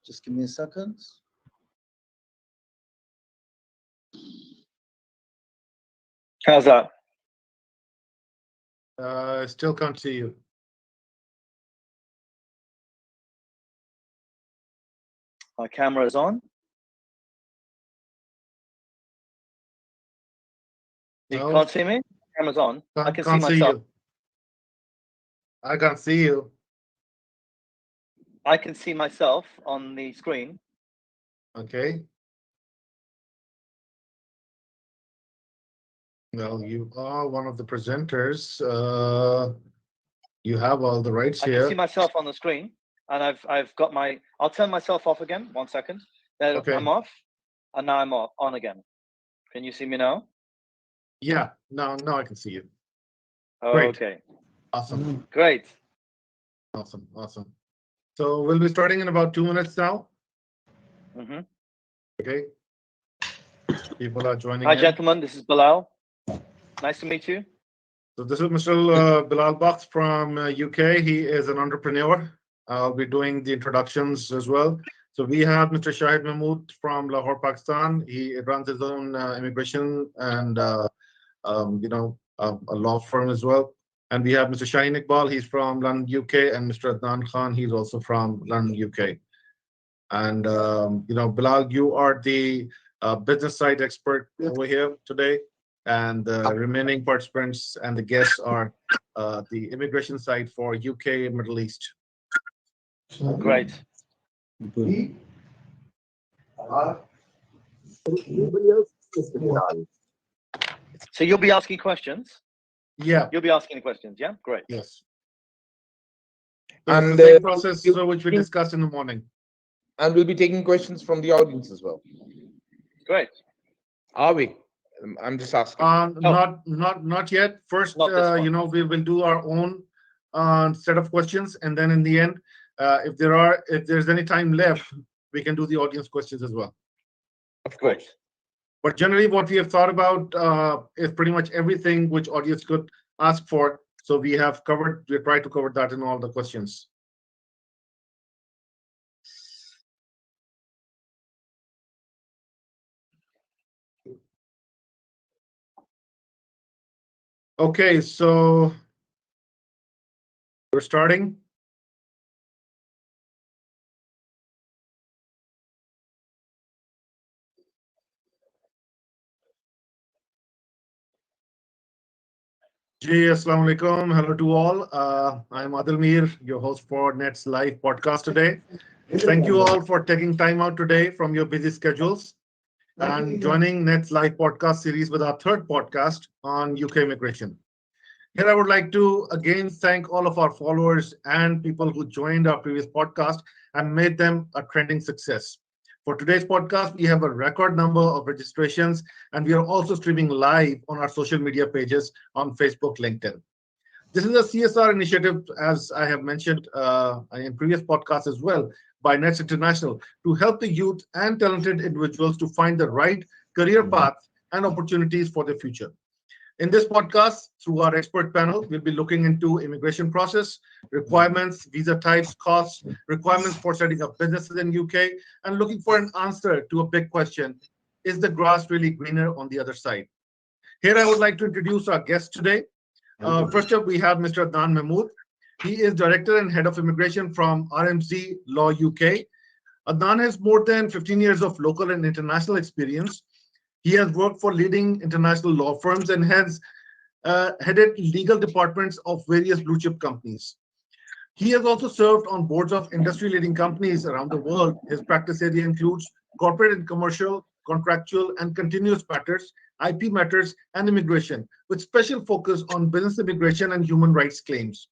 Just give me a second. How's that? Still can't see you. My camera is on. You No. can't see me? Camera's on. I can see Can't myself. you. I can't see you. I can see myself on the screen. Okay. Well, you are one of the presenters. You have all the rights I can here. see myself on the screen, and I've got my. I'll turn myself off again. 1 second. There, Okay. I'm off, and now I'm on again. Can you see me now? Yeah. Now I can see you. Great. Okay. Awesome. Great. Awesome. So we'll be starting in about 2 minutes now. hmm Okay. People are joining Hi, in. gentlemen. This is Bilal. Nice to meet you. So this is Mr. Bilal Baksh from UK. He is an entrepreneur. I'll be doing the introductions as well. So we have Mr. Shahid Mahmood from Lahore, Pakistan. He runs his own immigration and a law firm as well. And we have Mr. Shaheen Iqbal. He's from London, UK, and Mr. Adnan Khan. He's also from London, UK. And Bilal, you are the business side expert over here today, and the remaining participants and the guests are the immigration side for UK and Middle East. Great. So you'll be asking questions. Yeah. You'll be asking the questions. Yeah. Great. Yes. And the same process which we discussed in the morning. And we'll be taking questions from the audience as well. Great. Are we? I'm just asking. Not yet. First, Not this one. we will do our own set of questions, and then in the end, if there's any time left, we can do the audience questions as well. Of course. But generally, what we have thought about is pretty much everything which audience could ask for. So we tried to cover that in all the questions. Okay, so we're starting. Ji, Assalamu alaikum. Hello to all. I'm Adil Mir, your host for Net's live podcast today. Thank you all for taking time out today from your busy schedules and joining Net's live podcast series with our third podcast on UK immigration. Here, I would like to again thank all of our followers and people who joined our previous podcast and made them a trending success. For today's podcast, we have a record number of registrations, and we are also streaming live on our social media pages on Facebook, LinkedIn. This is a CSR initiative, as I have mentioned in previous podcasts as well, by Nets International to help the youth and talented individuals to find the right career path and opportunities for their future. In this podcast, through our expert panel, we'll be looking into immigration process, requirements, visa types, costs, requirements for setting up businesses in UK, and looking for an answer to a big question: is the grass really greener on the other side? Here, I would like to introduce our guest today. First up, we have Mr. Adnan Mahmood. He is Director and Head of Immigration from RMZ Law UK. Adnan has more than 15 years of local and international experience. He has worked for leading international law firms and has headed legal departments of various blue chip companies. He has also served on boards of industry-leading companies around the world. His practice area includes corporate and commercial, contractual, and continuous matters, IP matters, and immigration, with special focus on business immigration and human rights claims.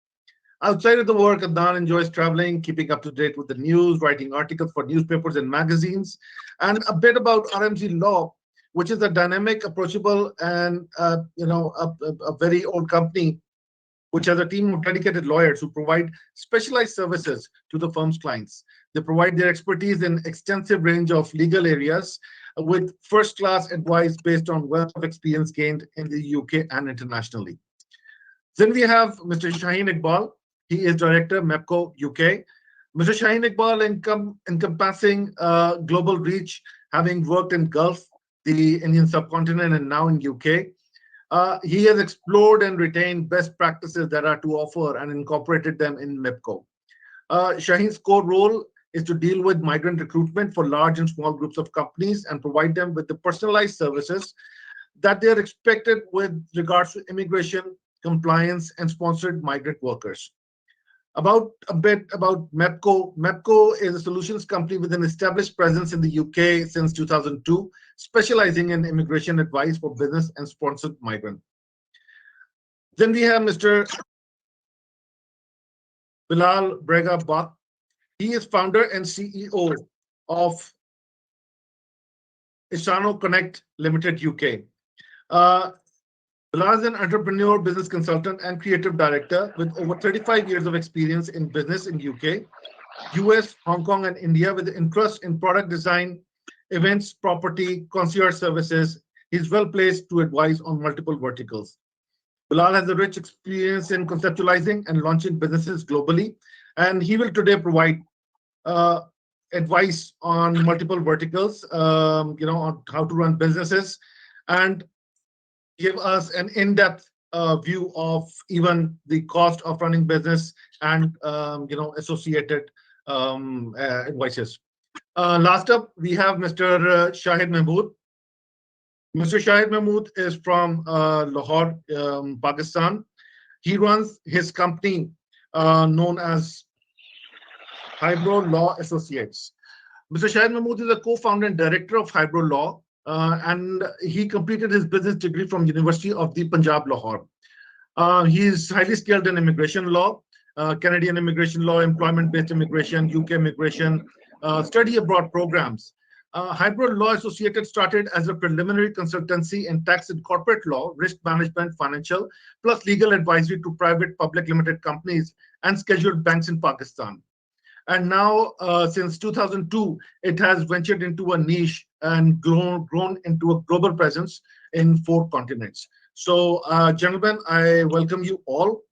Outside of the work, Adnan enjoys traveling, keeping up to date with the news, writing articles for newspapers and magazines, and a bit about RMZ Law, which is a dynamic, approachable, and a very old company, which has a team of dedicated lawyers who provide specialized services to the firm's clients. They provide their expertise in extensive range of legal areas with first-class advice based on wealth of experience gained in the UK and internationally. Then we have Mr. Shaheen Iqbal. He is Director, MEPCO UK. Mr. Shaheen Iqbal, encompassing global reach, having worked in Gulf, the Indian subcontinent, and now in UK. He has explored and retained best practices that are to offer and incorporated them in MEPCO. Shaheen's core role is to deal with migrant recruitment for large and small groups of companies and provide them with the personalized services that they are expected with regards to immigration, compliance, and sponsored migrant workers. About a bit about MEPCO. MEPCO is a solutions company with an established presence in the UK since 2002, specializing in immigration advice for business and sponsored migrant. Then we have Mr. Bilal Brega Bak. He is founder and CEO of Isano Connect Limited UK. Bilal is an entrepreneur, business consultant, and creative director with over 35 years of experience in business in UK, US, Hong Kong, and India with interest in product design, events, property, concierge services. He's well placed to advise on multiple verticals. Bilal has a rich experience in conceptualizing and launching businesses globally, and he will today provide advice on multiple verticals, on how to run businesses, and give us an in-depth view of even the cost of running business and associated advices. Last up, we have Mr. Shahid Mahmood. Mr. Shahid Mahmood is from Lahore, Pakistan. He runs his company known as Hybro Law Associates. Mr. Shahid Mahmood is a co-founder and director of Hybro Law, and he completed his business degree from University of the Punjab, Lahore. He is highly skilled in immigration law, Canadian immigration law, employment-based immigration, UK immigration, study abroad programs. Hybrid Law Associated started as a preliminary consultancy in tax and corporate law, risk management, financial, plus legal advisory to private, public, limited companies and scheduled banks in Pakistan. And now, since 2002, it has ventured into a niche and grown into a global presence in 4 continents. So, gentlemen, I welcome you all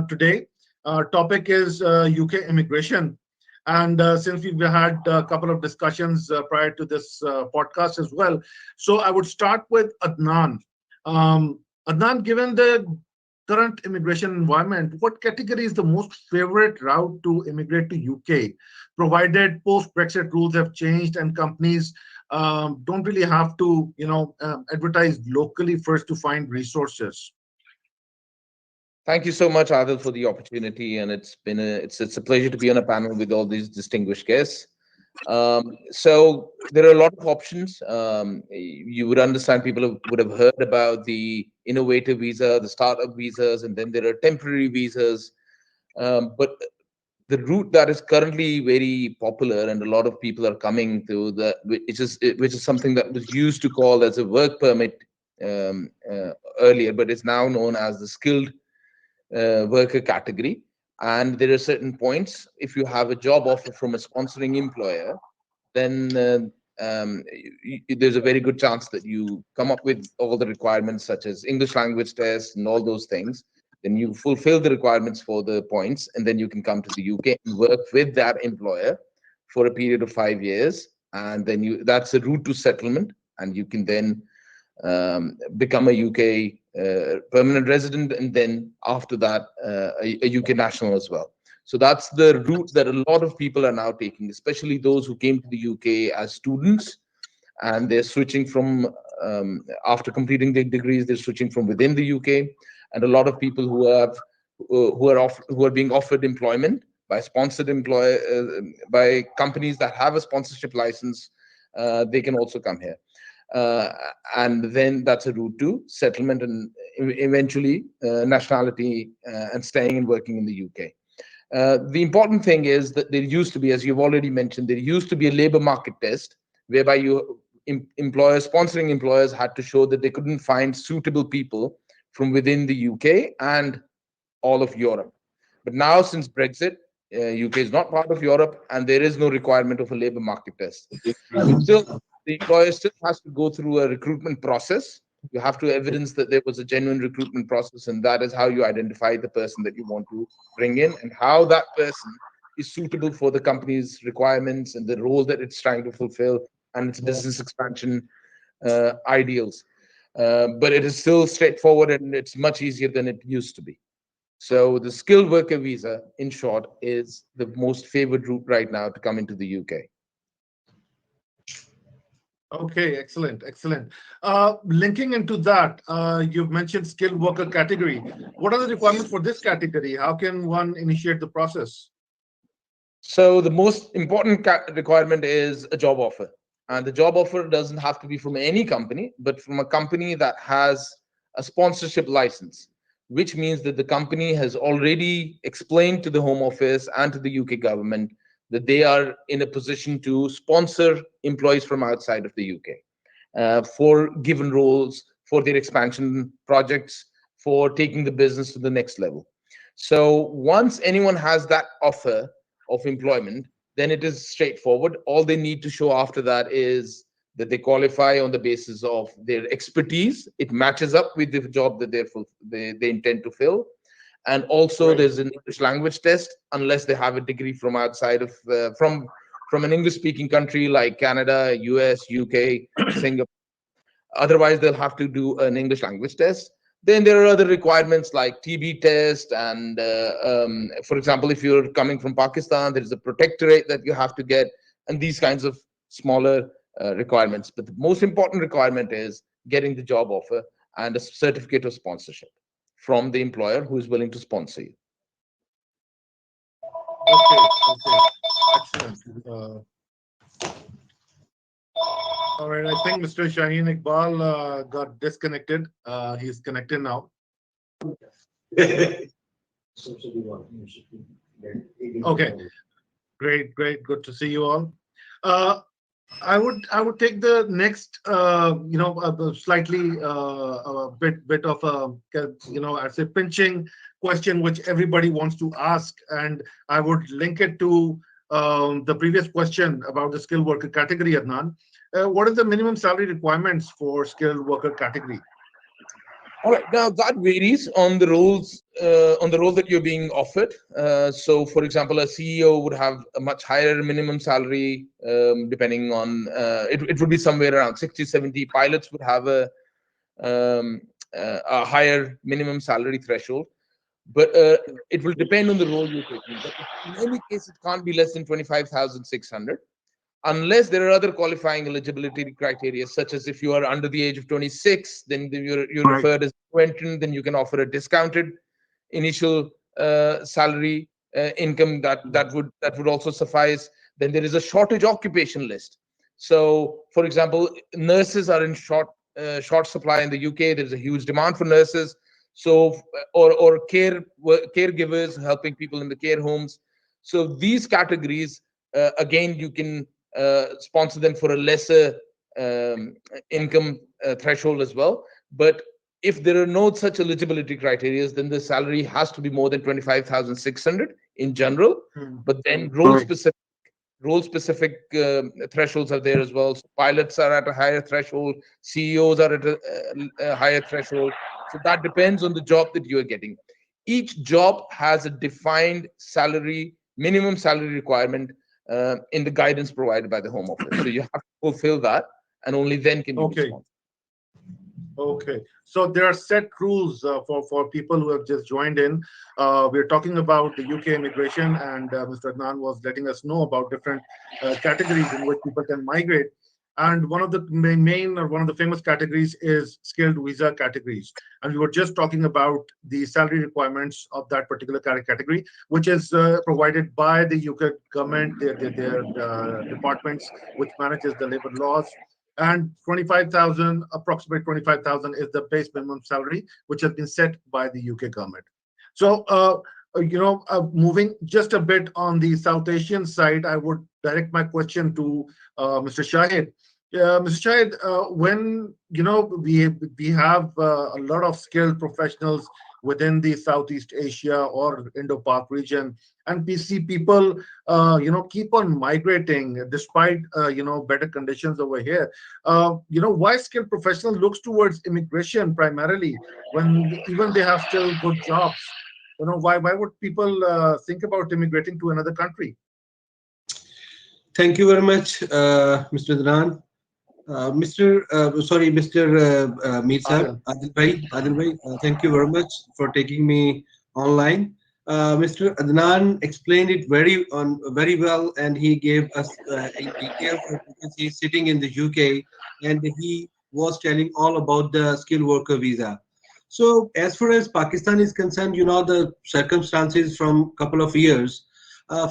today. Our topic is UK immigration. And since we've had a couple of discussions prior to this podcast as well, so I would start with Adnan. Adnan, given the current immigration environment, what category is the most favorite route to immigrate to UK, provided post-Brexit rules have changed and companies don't really have to, advertise locally first to find resources? Thank you so much, Adil, for the opportunity, and it's a pleasure to be on a panel with all these distinguished guests. So there are a lot of options. You would understand people would have heard about the innovative visa, the startup visas, and then there are temporary visas. But the route that is currently very popular and a lot of people are coming to which is something that was used to call as a work permit earlier, but it's now known as the skilled worker category. And there are certain points. If you have a job offer from a sponsoring employer, then there's a very good chance that you come up with all the requirements, such as English language tests and all those things. Then you fulfill the requirements for the points, and then you can come to the UK and work with that employer for a period of 5 years. And then that's a route to settlement, and you can then become a UK permanent resident, and then after that a UK national as well. So that's the route that a lot of people are now taking, especially those who came to the UK as students, and they're switching from after completing their degrees, they're switching from within the UK. And a lot of people who are being offered employment by sponsored by companies that have a sponsorship license, they can also come here. And then that's a route to settlement and eventually nationality and staying and working in the UK. The important thing is that there used to be, as you've already mentioned, there used to be a labor market test whereby sponsoring employers had to show that they couldn't find suitable people from within the UK and all of Europe. But now, since Brexit, UK is not part of Europe, and there is no requirement of a labor market test. The employer still has to go through a recruitment process. You have to evidence that there was a genuine recruitment process, and that is how you identify the person that you want to bring in and how that person is suitable for the company's requirements and the role that it's trying to fulfill and its business expansion ideals. But it is still straightforward and it's much easier than it used to be. So the skilled worker visa, in short, is the most favored route right now to come into the UK. Okay, excellent, excellent. Linking into that, you've mentioned skilled worker category. What are the requirements for this category? How can one initiate the process? So the most important requirement is a job offer. And the job offer doesn't have to be from any company, but from a company that has a sponsorship license, which means that the company has already explained to the Home Office and to the UK government that they are in a position to sponsor employees from outside of the UK for given roles, for their expansion projects, for taking the business to the next level. So once anyone has that offer of employment, then it is straightforward. All they need to show after that is that they qualify on the basis of their expertise. It matches up with the job that they intend to fill. And also Right. there's an English language test, unless they have a degree from outside of, from an English speaking country like Canada, US, UK, Singapore. Otherwise, they'll have to do an English language test. Then there are other requirements like TB test. And for example, if you're coming from Pakistan, there's a protectorate that you have to get, and these kinds of smaller requirements. But the most important requirement is getting the job offer and a certificate of sponsorship from the employer who is willing to sponsor you. Okay, okay, excellent. All right, I think Mr. Shaheen Iqbal got disconnected. He's connected now. Okay, great, great, good to see you all. I would take the next, slightly bit of a, I'd say pinching question, which everybody wants to ask, and I would link it to the previous question about the skilled worker category, Adnan. What are the minimum salary requirements for skilled worker category? All right, now that varies on the roles, on the role that you're being offered. So, for example, a CEO would have a much higher minimum salary, depending on, it would be somewhere around 60, 70. Pilots would have a higher minimum salary threshold, but it will depend on the role you're taking. But in any case, it can't be less than 25,600. Unless there are other qualifying eligibility criteria, such as if you are under the age of 26, then you're Right. referred as a entrant, then you can offer a discounted initial salary income that would also suffice. Then there is a shortage occupation list. So, for example, nurses are in short supply in the UK. There's a huge demand for nurses. So, or caregivers helping people in the care homes. So these categories, again, you can sponsor them for a lesser income threshold as well. But if there are no such eligibility criteria, then the salary has to be more than 25,600 in general. But then role specific thresholds are there as well. So pilots are at a higher threshold, CEOs are at a higher threshold. So that depends on the job that you are getting. Each job has a defined minimum salary requirement in the guidance provided by the Home Office. So you have to fulfill that, and only then can you be sponsored. Okay, so there are set rules for people who have just joined in. We're talking about the UK immigration, and Mr. Adnan was letting us know about different categories in which people can migrate. And one of the one of the famous categories is skilled visa categories. And we were just talking about the salary requirements of that particular category, which is provided by the UK government, their departments, which manages the labor laws. And 25,000, approximately 25,000 is the base minimum salary, which has been set by the UK government. So, moving just a bit on the South Asian side, I would direct my question to Mr. Shahid. Mr. Shahid, when we have a lot of skilled professionals within the Southeast Asia or Indo-Pak region, and we see people, keep on migrating despite better conditions over here. Why skilled professional looks towards immigration primarily when even they have still good jobs? Why would people think about immigrating to another country? Thank you very much, Mr. Adnan. Mr. Mir Sahib, Adil Bhai, thank you very much for taking me online. Mr. Adnan explained it very well, and he gave us in detail. Because he's sitting in the UK, and he was telling all about the skilled worker visa. So, as far as Pakistan is concerned, the circumstances from couple of years,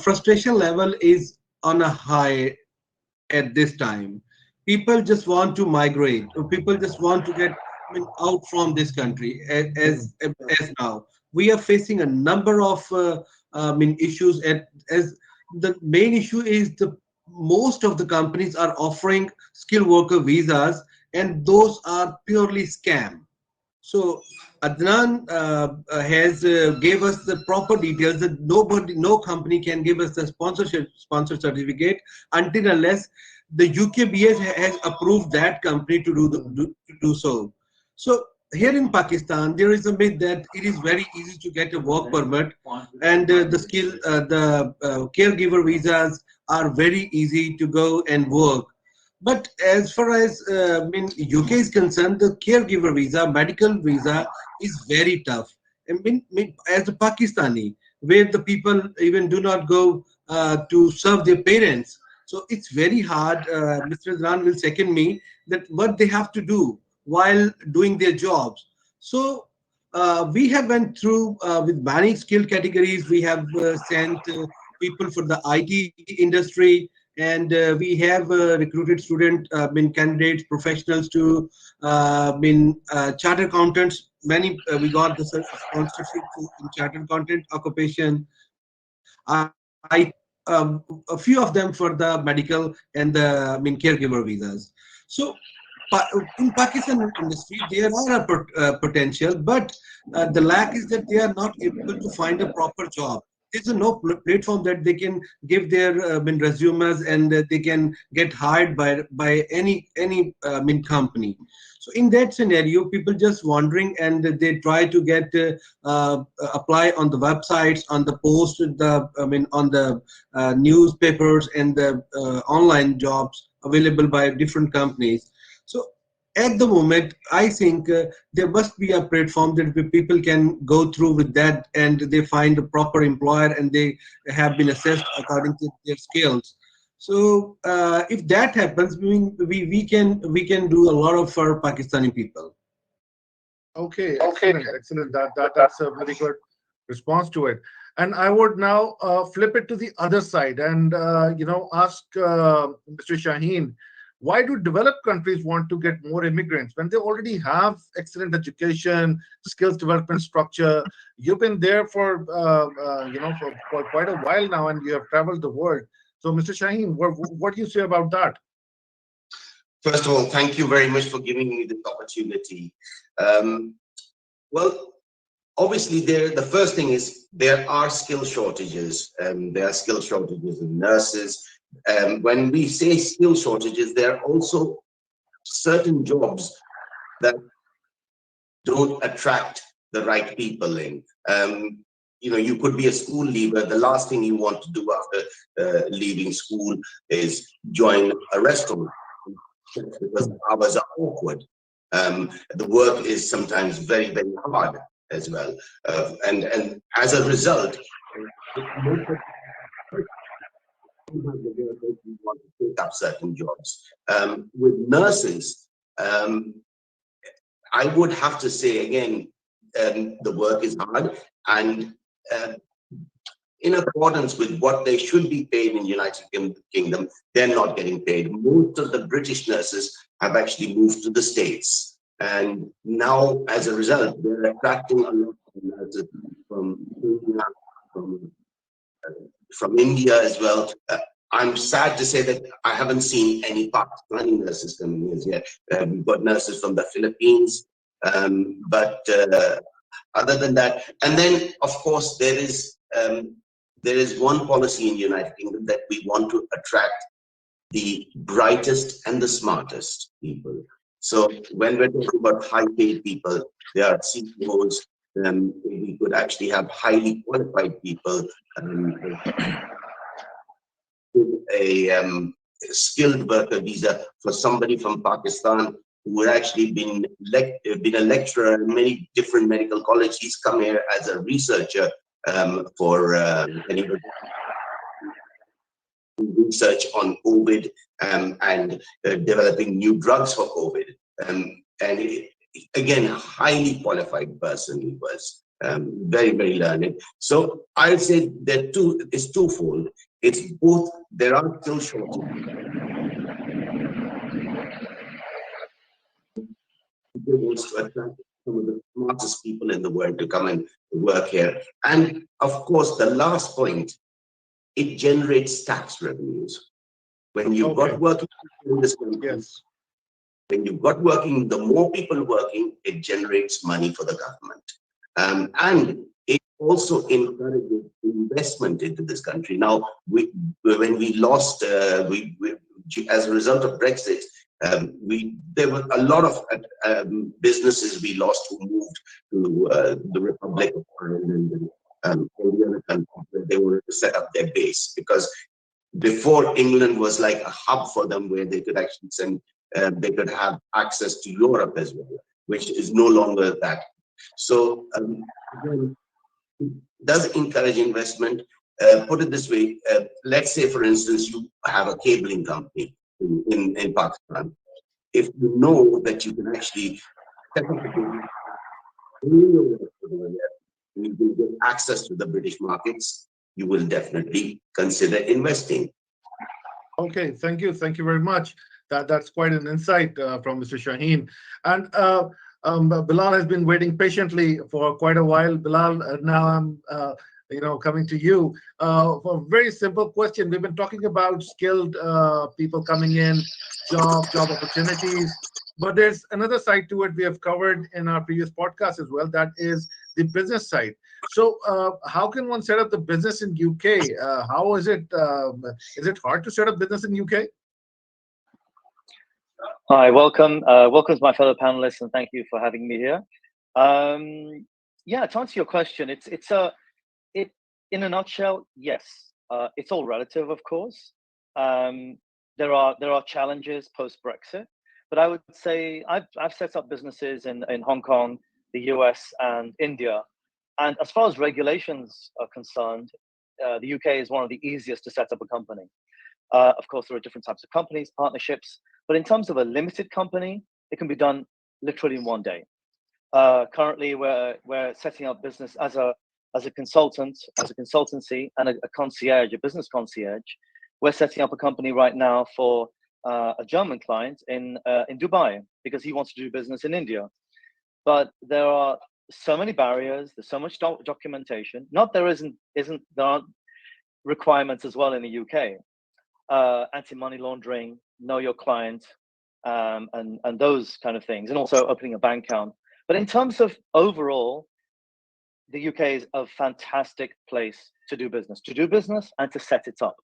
frustration level is on a high at this time. People just want to migrate, or people just want to get, out from this country. As now we are facing a number of issues. As the main issue is, the most of the companies are offering skilled worker visas, and those are purely scam. So Adnan has gave us the proper details that no company can give us the sponsor certificate until unless the UKBS has approved that company to do so. So here in Pakistan, there is a myth that it is very easy to get a work permit, and the caregiver visas are very easy to go and work. But as far as UK is concerned, the caregiver visa, medical visa is very tough. As a Pakistani, where the people even do not go to serve their parents, so it's very hard. Mr. Zran will second me that what they have to do while doing their jobs. So we have went through with many skill categories. We have sent people for the IT industry, and we have recruited student candidates, professionals to chartered accountants. Many we got the sponsorship in chartered accountant occupation. A few of them for the medical and the caregiver visas. So in Pakistan industry, there are a potential, but the lack is that they are not able to find a proper job. There's no platform that they can give their resumes, and they can get hired by any company. So in that scenario, people just wondering, and they try to get apply on the websites, on the post, on the newspapers, and the online jobs available by different companies. So at the moment, I think there must be a platform that people can go through with that, and they find a proper employer, and they have been assessed according to their skills. So if that happens, we can do a lot of for Pakistani people. Okay, excellent. That's a very good response to it. And I would now flip it to the other side and ask Mr. Shaheen, why do developed countries want to get more immigrants when they already have excellent education, skills development structure? You've been there for quite a while now, and you have traveled the world. So, Mr. Shaheen, what do you say about that? First of all, thank you very much for giving me this opportunity. Well, obviously, the first thing is there are skill shortages. There are skill shortages in nurses. When we say skill shortages, there are also certain jobs that don't attract the right people in. You could be a school leaver. The last thing you want to do after leaving school is join a restaurant, because the hours are awkward. The work is sometimes very, very hard as well. And as a result, want to take up certain jobs. With nurses, I would have to say again, the work is hard, and in accordance with what they should be paid in United Kingdom, they're not getting paid. Most of the British nurses have actually moved to the States, and now as a result, they're attracting a lot of nurses from India as well. I'm sad to say that I haven't seen any Pakistani nurses coming in yet. We've got nurses from the Philippines, but other than that, and then of course there is one policy in the United Kingdom that we want to attract the brightest and the smartest people. So when we're talking about high-paid people, they are CEOs, we could actually have highly qualified people with a skilled worker visa for somebody from Pakistan who had actually been a lecturer in many different medical colleges. He's come here as a researcher for research on COVID and developing new drugs for COVID. Again, a highly qualified person he was. Very, very learned. So I would say that it's twofold. It's both. There are still shortages. People wants to attract some of the smartest people in the world to come and work here. And of course, the last point, it generates tax revenues. When you've got working in this country, when you've got working, the more people working, it generates money for the government. And it also encourages investment into this country. Now, when we lost, as a result of Brexit, there were a lot of businesses we lost who moved to the Republic of Ireland and all the other countries where they wanted to set up their base, because before, England was like a hub for them where they could actually send, they could have access to Europe as well, which is no longer that. So again, it does encourage investment. Put it this way, let's say, for instance, you have a cabling company in Pakistan. If you know that you can actually set up a cabling, you can get access to the British markets, you will definitely consider investing. Okay, thank you very much. That's quite an insight from Mr. Shaheen. And Bilal has been waiting patiently for quite a while. Bilal, now I'm coming to you for a very simple question. We've been talking about skilled people coming in, job opportunities, but there's another side to it we have covered in our previous podcast as well. That is the business side. So how can one set up the business in UK? How is it? Is it hard to set up business in UK? Hi, welcome. Welcome to my fellow panelists, and thank you for having me here. Yeah, to answer your question, it's in a nutshell, yes. It's all relative, of course. There are challenges post Brexit, but I would say I've set up businesses in Hong Kong, the US, and India. And as far as regulations are concerned, the UK is one of the easiest to set up a company. Of course, there are different types of companies, partnerships, but in terms of a limited company, it can be done literally in one day. Currently, we're setting up business as a consultant, as a consultancy, and a concierge, a business concierge. We're setting up a company right now for a German client in Dubai because he wants to do business in India. But there are so many barriers. There's so much documentation. There aren't requirements as well in the UK. Anti-money laundering, know your client, and those kind of things, and also opening a bank account. But in terms of overall, the UK is a fantastic place to do business and to set it up.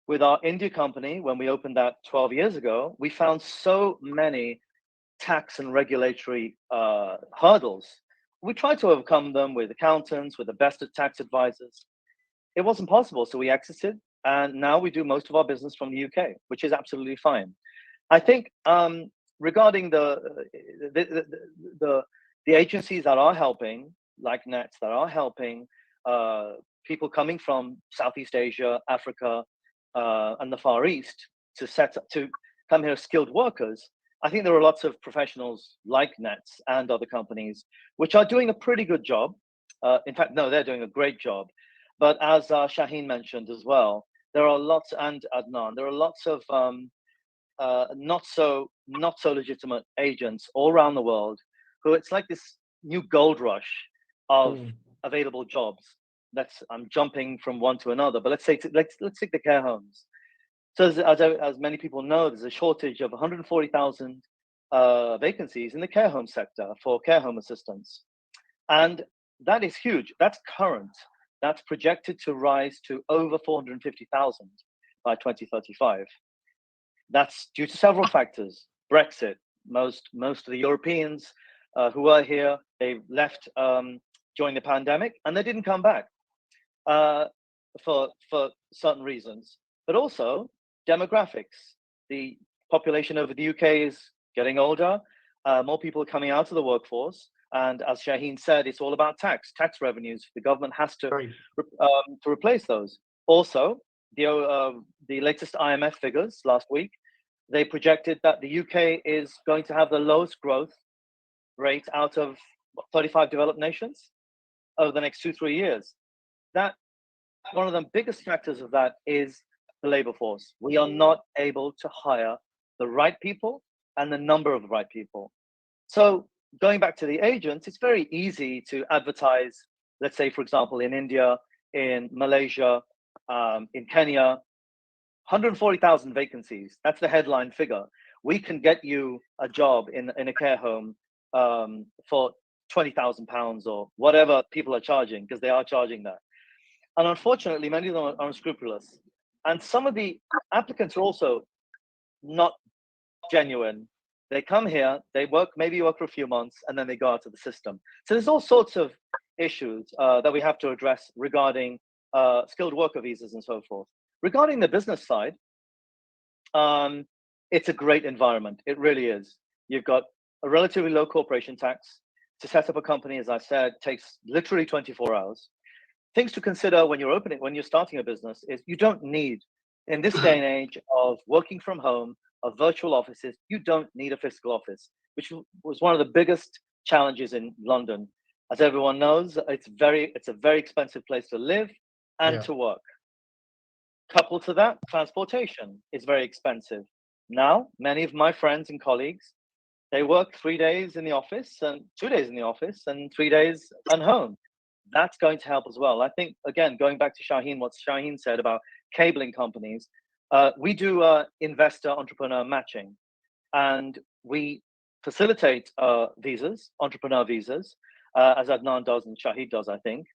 With our India company, when we opened that 12 years ago, we found so many tax and regulatory hurdles. We tried to overcome them with accountants, with the best of tax advisors. It wasn't possible, so we exited. And now we do most of our business from the UK, which is absolutely fine. I think regarding the agencies that are helping, like Nets, that are helping people coming from Southeast Asia, Africa, and the Far East to come here as skilled workers, I think there are lots of professionals like Nets and other companies which are doing a pretty good job. In fact, no, they're doing a great job. But as Shaheen mentioned as well, there are lots, and Adnan, there are lots of not so legitimate agents all around the world who it's like this new gold rush of available jobs. I'm jumping from one to another, but let's take the care homes. So as many people know, there's a shortage of 140,000 vacancies in the care home sector for care home assistants, and that is huge. That's current. That's projected to rise to over 450,000 by 2035. That's due to several factors. Brexit. Most of the Europeans who are here, they left during the pandemic, and they didn't come back for certain reasons. But also demographics. The population over the UK is getting older. More people are coming out of the workforce. And as Shaheen said, it's all about tax revenues. The government has to replace those. Also, the latest IMF figures last week, they projected that the UK is going to have the lowest growth rate out of 35 developed nations over the next 2-3 years. That one of the biggest factors of that is the labor force. We are not able to hire the right people and the number of the right people. So going back to the agents, it's very easy to advertise, let's say, for example, in India, in Malaysia, in Kenya, 140,000 vacancies. That's the headline figure. We can get you a job in a care home for £20,000 or whatever people are charging, because they are charging that. And unfortunately, many of them are unscrupulous. And some of the applicants are also not genuine. They come here, they maybe work for a few months, and then they go out of the system. So there's all sorts of issues that we have to address regarding skilled worker visas and so forth. Regarding the business side, it's a great environment. It really is. You've got a relatively low corporation tax. To set up a company, as I said, takes literally 24 hours. Things to consider when you're starting a business is you don't need, in this day and age of working from home, of virtual offices, you don't need a physical office, which was one of the biggest challenges in London. As everyone knows, it's a very expensive place to live and to work. Coupled to that, transportation is very expensive. Now, many of my friends and colleagues, they work 3 days in the office and 2 days in the office and 3 days at home. That's going to help as well. I think, again, going back to Shaheen, what Shaheen said about cabling companies, we do investor entrepreneur matching, and we facilitate visas, entrepreneur visas, as Adnan does and Shahid does, I think,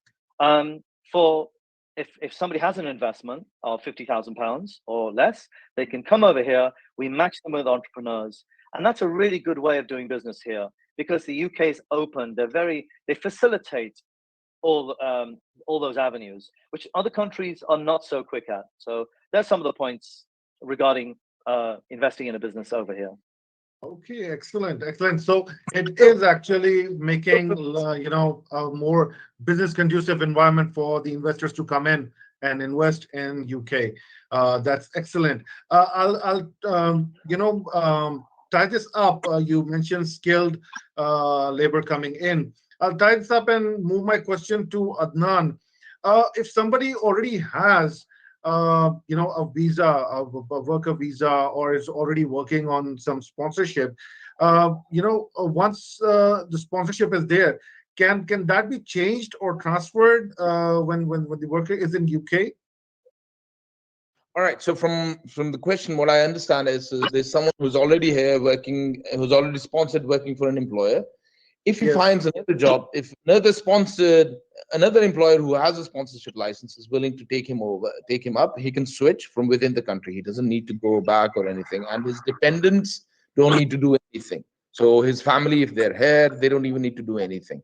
for if somebody has an investment of £50,000 or less, they can come over here. We match them with entrepreneurs, and that's a really good way of doing business here, because the UK is open. They facilitate all those avenues, which other countries are not so quick at. So there's some of the points regarding investing in a business over here. Okay, excellent. So it is actually making a more business conducive environment for the investors to come in and invest in UK. That's excellent. I'll tie this up. You mentioned skilled labor coming in. I'll tie this up and move my question to Adnan. If somebody already has a visa, a worker visa, or is already working on some sponsorship, once the sponsorship is there, can that be changed or transferred when the worker is in UK? All right. So from the question, what I understand is there's someone who's already here working, who's already sponsored working for an employer. If he finds another job, if another employer who has a sponsorship license is willing to take him up, he can switch from within the country. He doesn't need to go back or anything, and his dependents don't need to do anything. So his family, if they're here, they don't even need to do anything.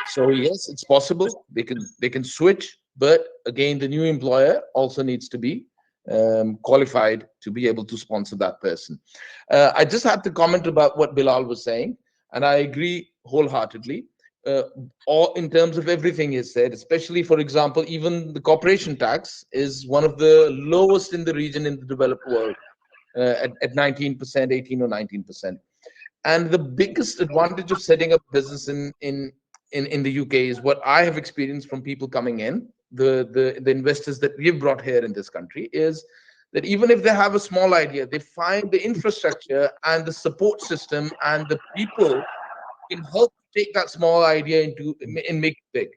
So yes, it's possible. They can switch, but again, the new employer also needs to be qualified to be able to sponsor that person. I just had to comment about what Bilal was saying, and I agree wholeheartedly. Or in terms of everything he said, especially, for example, even the corporation tax is one of the lowest in the region in the developed world, at 19%, 18 or 19%. And the biggest advantage of setting up business in the UK is what I have experienced from people coming in, the investors that we've brought here in this country, is that even if they have a small idea, they find the infrastructure and the support system and the people can help take that small idea and make it big.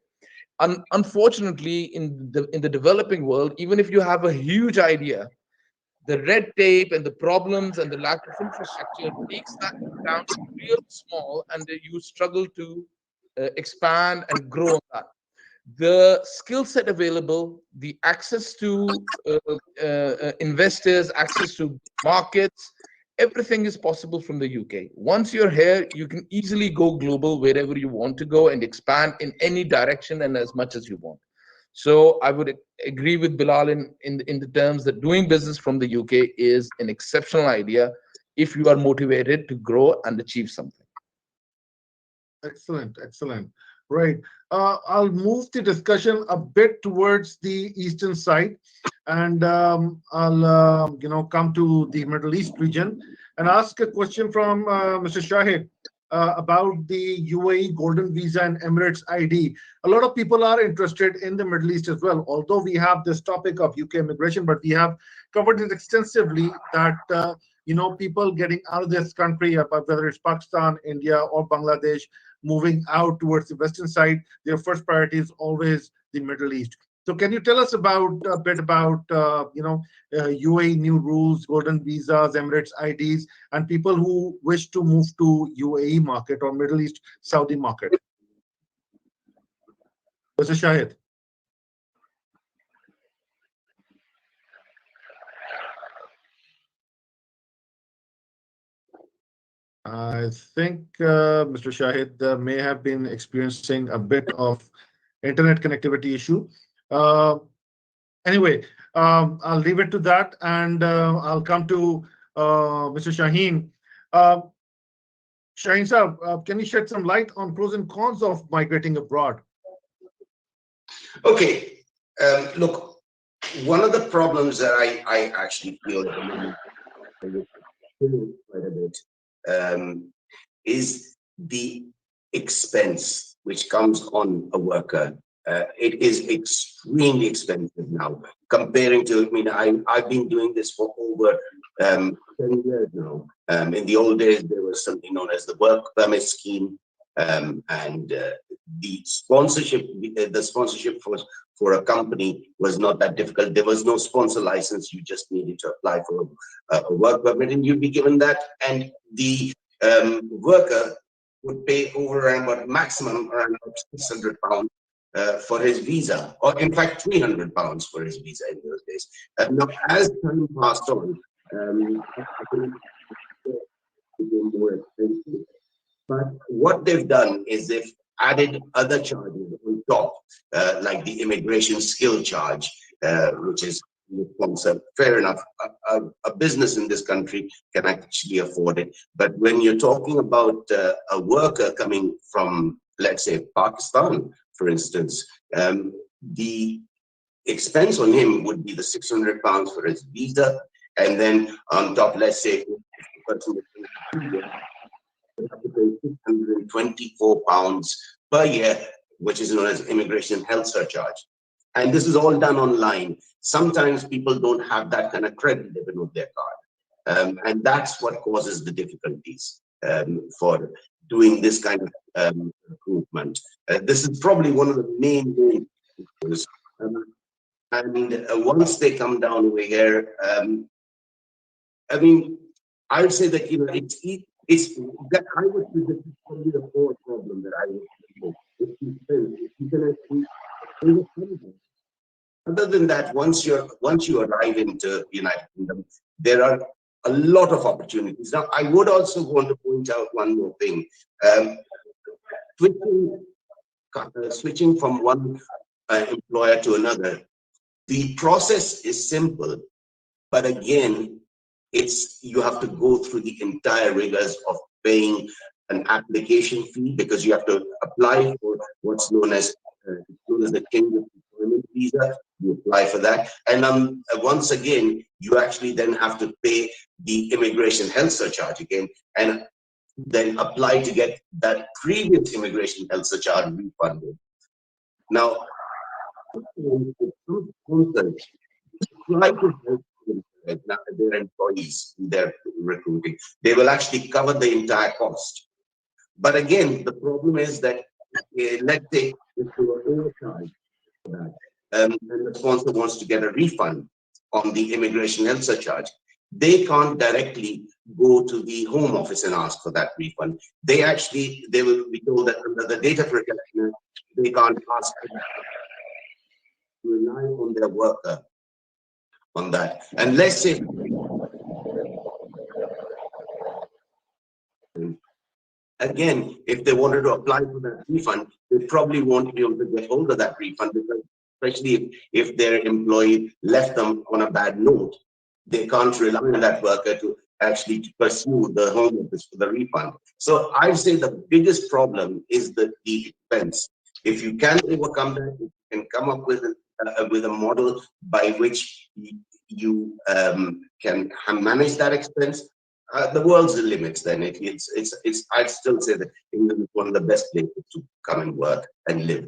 Unfortunately, in the developing world, even if you have a huge idea, the red tape and the problems and the lack of infrastructure makes that down to real small, and you struggle to expand and grow on that. The skill set available, the access to investors, access to markets everything is possible from the UK. Once you're here, you can easily go global wherever you want to go and expand in any direction and as much as you want. So I would agree with Bilal in the terms that doing business from the UK is an exceptional idea if you are motivated to grow and achieve something. Excellent, excellent. Right. I'll move the discussion a bit towards the eastern side, and I'll come to the Middle East region and ask a question from Mr. Shahid about the UAE Golden Visa and Emirates ID. A lot of people are interested in the Middle East as well. Although we have this topic of UK immigration, but we have covered it extensively that people getting out of this country, whether it's Pakistan, India, or Bangladesh, moving out towards the western side, their first priority is always the Middle East. So, can you tell us about a bit about UAE new rules, golden visas, Emirates IDs, and people who wish to move to UAE market or Middle East Saudi market? Mr. Shahid. I think Mr. Shahid may have been experiencing a bit of internet connectivity issue. Uh, anyway, I'll leave it to that, and I'll come to Mr. Shaheen. Uh, Shaheen sir, can you shed some light on pros and cons of migrating abroad? Okay, look, one of the problems that I actually feel quite a bit is the expense which comes on a worker. It is extremely expensive now, comparing to, I've been doing this for over 10 years now. In the old days, there was something known as the work permit scheme, and the sponsorship for a company was not that difficult. There was no sponsor license. You just needed to apply for a work permit and you'd be given that. And the worker would pay over around about maximum around £600 for his visa, or in fact £300 for his visa in those days. Now, as time passed on, it became more expensive. But what they've done is they've added other charges on top, like the immigration skill charge, which is the sponsor. Fair enough, a business in this country can actually afford it. But when you're talking about a worker coming from, let's say, Pakistan, for instance, the expense on him would be the £600 for his visa, and then on top, let's say, the person have to pay £624 per year, which is known as immigration health surcharge. And this is all done online. Sometimes people don't have that kind of credit even with their card. And that's what causes the difficulties for doing this kind of recruitment. This is probably one of the main issues. And once they come down over here, I would say that, it's that I would say that is probably the core problem that I would say. If you can actually, other than that, once you arrive into United Kingdom, there are a lot of opportunities. Now, I would also want to point out one more thing. Switching from one employer to another, the process is simple, but again, you have to go through the entire rigors of paying an application fee, because you have to apply for what's known as the change of employment visa. You apply for that, and once again, you actually then have to pay the immigration health surcharge again, and then apply to get that previous immigration health surcharge refunded. Now, try to help their employees, their recruiting. They will actually cover the entire cost. But again, the problem is that, let's say, if you are overcharged for that, and the sponsor wants to get a refund on the immigration health surcharge, they can't directly go to the Home Office and ask for that refund. They will be told that under the data protection, they can't ask for that. Rely on their worker on that. And let's say again, if they wanted to apply for that refund, they probably won't be able to get hold of that refund, because especially if their employee left them on a bad note, they can't rely on that worker to actually pursue the home office for the refund. So I'd say the biggest problem is the expense. If you can overcome that, you can come up with a model by which you can manage that expense. The world's the limits. Then it's. I'd still say that England is one of the best places to come and work and live.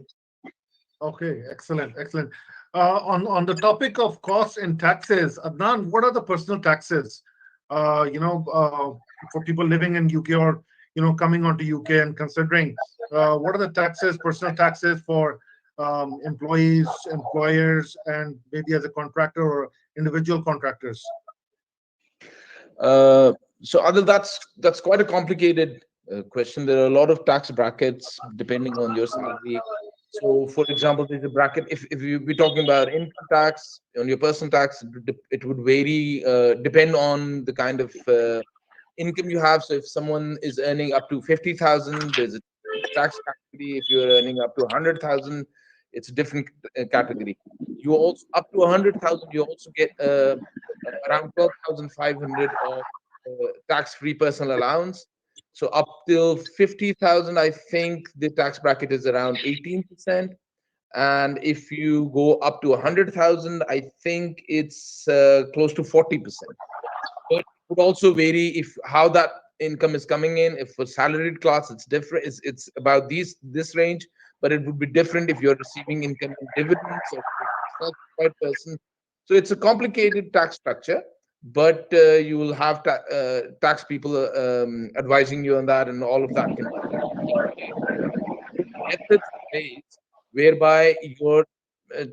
Okay, excellent, excellent. On the topic of costs and taxes, Adnan, what are the personal taxes? For people living in UK or coming onto UK and considering, what are the taxes, personal taxes for employees, employers, and maybe as a contractor or individual contractors? So Adil, that's quite a complicated question. There are a lot of tax brackets depending on your salary. So, for example, there's a bracket. If we're talking about income tax on your personal tax, it would vary, depend on the kind of income you have. So, if someone is earning up to 50,000, there's a tax category. If you're earning up to 100,000, it's a different category. You also up to 100,000, you also get around 12,500 of tax-free personal allowance. So up till 50,000, I think the tax bracket is around 18%. And if you go up to 100,000, I think it's close to 40%. But it would also vary if how that income is coming in. If for salaried class, it's different. It's about this range, but it would be different if you're receiving income in dividends or self-employed person. So it's a complicated tax structure, but you will have tax people advising you on that, and all of that can methods in ways whereby your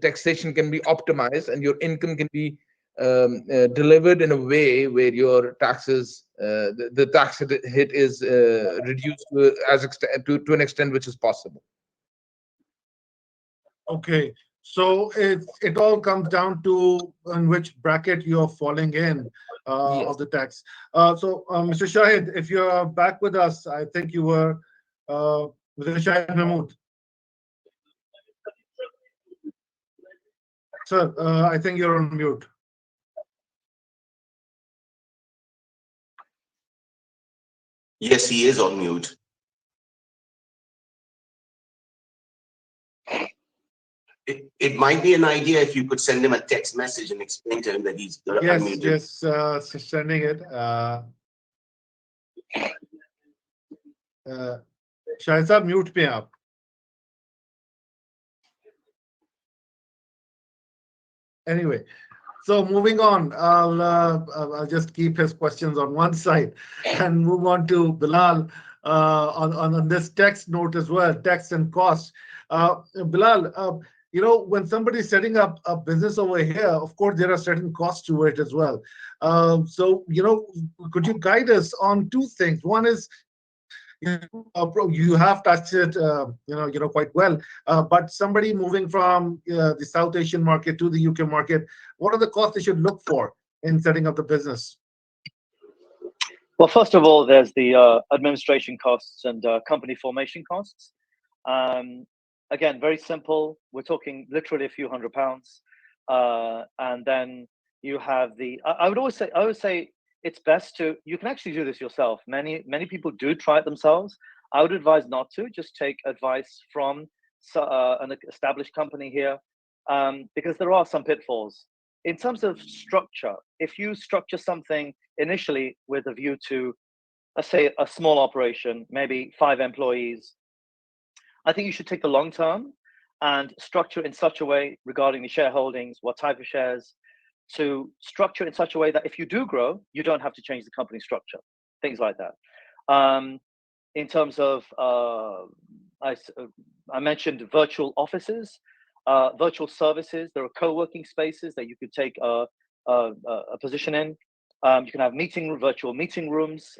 taxation can be optimized and your income can be delivered in a way where your taxes, the tax hit is reduced to an extent which is possible. Okay, so it all comes down to in which bracket you're falling in Yes. of the tax. So, Mr. Shahid, if you're back with us, I think you were Mr. Shahid Mahmood. Sir, I think you're on mute. Yes, he is on mute. It might be an idea if you could send him a text message and explain to him that he's Yes, unmuted. yes, sending it. Shahid sir, mute pe aap. Anyway, so moving on, I'll just keep his questions on one side and move on to Bilal on this text note as well, text and cost. Bilal, when somebody's setting up a business over here, of course, there are certain costs to it as well. So, could you guide us on two things? One is, you have touched it, quite well. But somebody moving from the South Asian market to the UK market, what are the costs they should look for in setting up the business? Well, first of all, there's the administration costs and company formation costs. Again, very simple. We're talking literally a few £100s, and then you have the. I would say it's best to. You can actually do this yourself. Many people do try it themselves. I would advise not to. Just take advice from an established company here, because there are some pitfalls in terms of structure. If you structure something initially with a view to, let's say, a small operation, maybe 5 employees, I think you should take the long term and structure in such a way regarding the shareholdings, what type of shares, to structure in such a way that if you do grow, you don't have to change the company structure, things like that. In terms of, I mentioned virtual offices, virtual services. There are co-working spaces that you could take a position in. You can have virtual meeting rooms,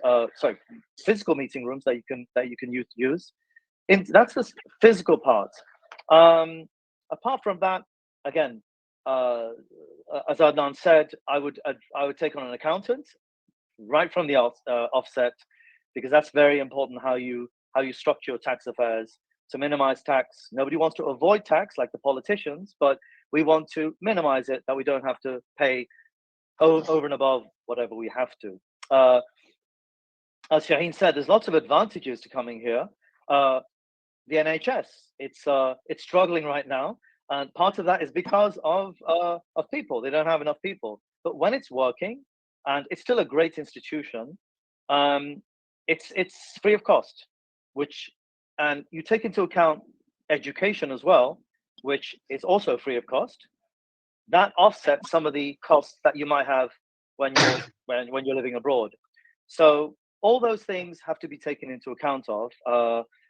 physical meeting rooms that you can use. That's the physical part. Apart from that, again, as Adnan said, I would take on an accountant right from the offset. because that's very important how you structure your tax affairs to minimize tax. Nobody wants to avoid tax like the politicians, but we want to minimize it, that we don't have to pay over and above whatever we have to. As Shaheen said, there's lots of advantages to coming here. The NHS, it's struggling right now, and part of that is because of people. They don't have enough people. But when it's working, and it's still a great institution, it's free of cost, and you take into account education as well, which is also free of cost. That offsets some of the costs that you might have when you're living abroad. So all those things have to be taken into account of.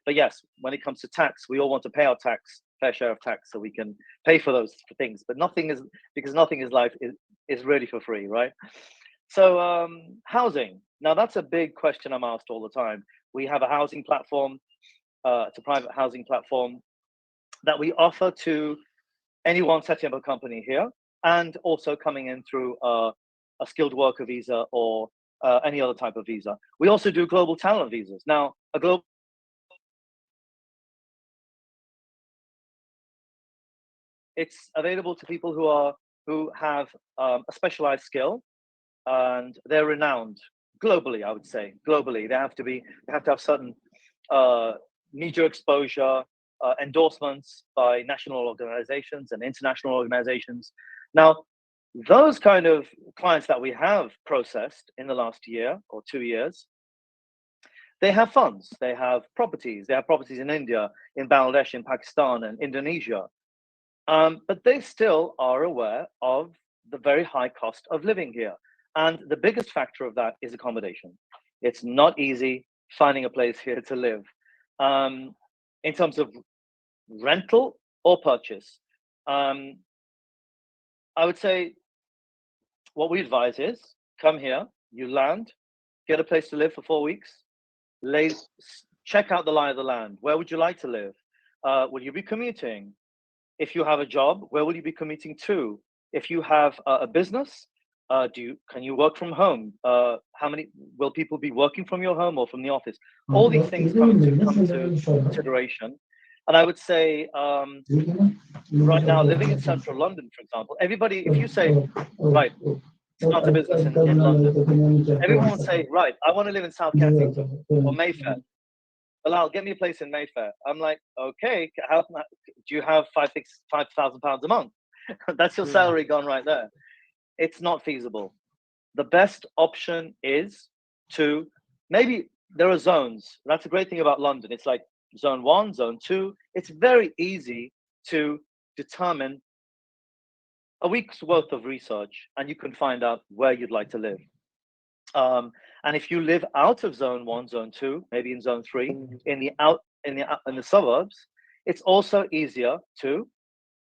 But yes, when it comes to tax, we all want to pay our fair share of tax, so we can pay for those things. But nothing in life is really for free, right? So housing. Now that's a big question I'm asked all the time. We have a housing platform. It's a private housing platform that we offer to anyone setting up a company here, and also coming in through a skilled worker visa or any other type of visa. We also do global talent visas. Now, it's available to people who have a specialized skill, and they're renowned globally. I would say globally, they have to have certain media exposure, endorsements by national organizations and international organizations. Now, those kind of clients that we have processed in the last year or 2 years, they have funds, they have properties in India, in Bangladesh, in Pakistan, and Indonesia. But they still are aware of the very high cost of living here. And the biggest factor of that is accommodation. It's not easy finding a place here to live. In terms of rental or purchase, I would say what we advise is come here, you land, get a place to live for 4 weeks, check out the lie of the land. Where would you like to live? Will you be commuting? If you have a job, where will you be commuting to? If you have a business, can you work from home? How many will people be working from your home or from the office? All these things come into consideration. And I would say right now, living in central London, for example, everybody, if you say, right, start a business in London, everyone will say, right, I want to live in South Kensington or Mayfair. Bilal, get me a place in Mayfair. I'm like, okay, do you have £5,000 a month? That's your salary gone right there. It's not feasible. The best option is to, maybe there are zones. That's a great thing about London. It's like zone 1, zone 2. It's very easy to determine a week's worth of research, and you can find out where you'd like to live. And if you live out of zone 1, zone 2, maybe in zone 3, in the suburbs, it's also easier to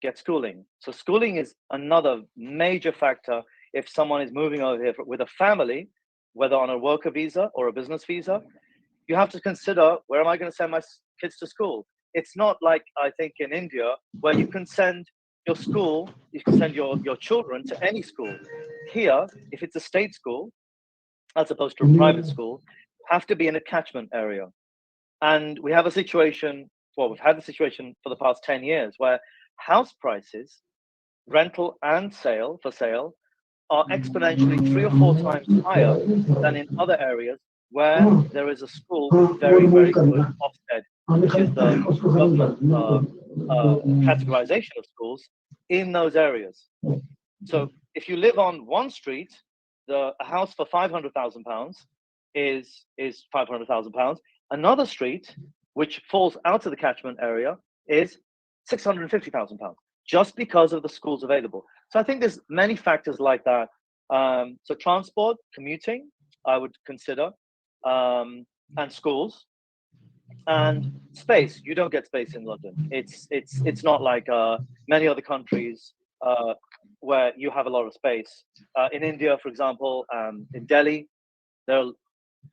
get schooling. So schooling is another major factor if someone is moving over here with a family, whether on a worker visa or a business visa. You have to consider, where am I going to send my kids to school? It's not like, I think, in India, where you can send your children to any school. Here, if it's a state school, as opposed to a private school, have to be in a catchment area. And we have a situation, we've had the situation for the past 10 years, where house prices, rental and for sale, are exponentially 3 or 4 times higher than in other areas where there is a school with very, very good Ofsted, which is the government categorization of schools in those areas. So if you live on one street, a house for £500,000 is £500,000. Another street, which falls out of the catchment area, is £650,000, just because of the schools available. So I think there's many factors like that. So transport, commuting, I would consider, and schools, and space. You don't get space in London. It's not like many other countries where you have a lot of space. In India, for example, in Delhi, there are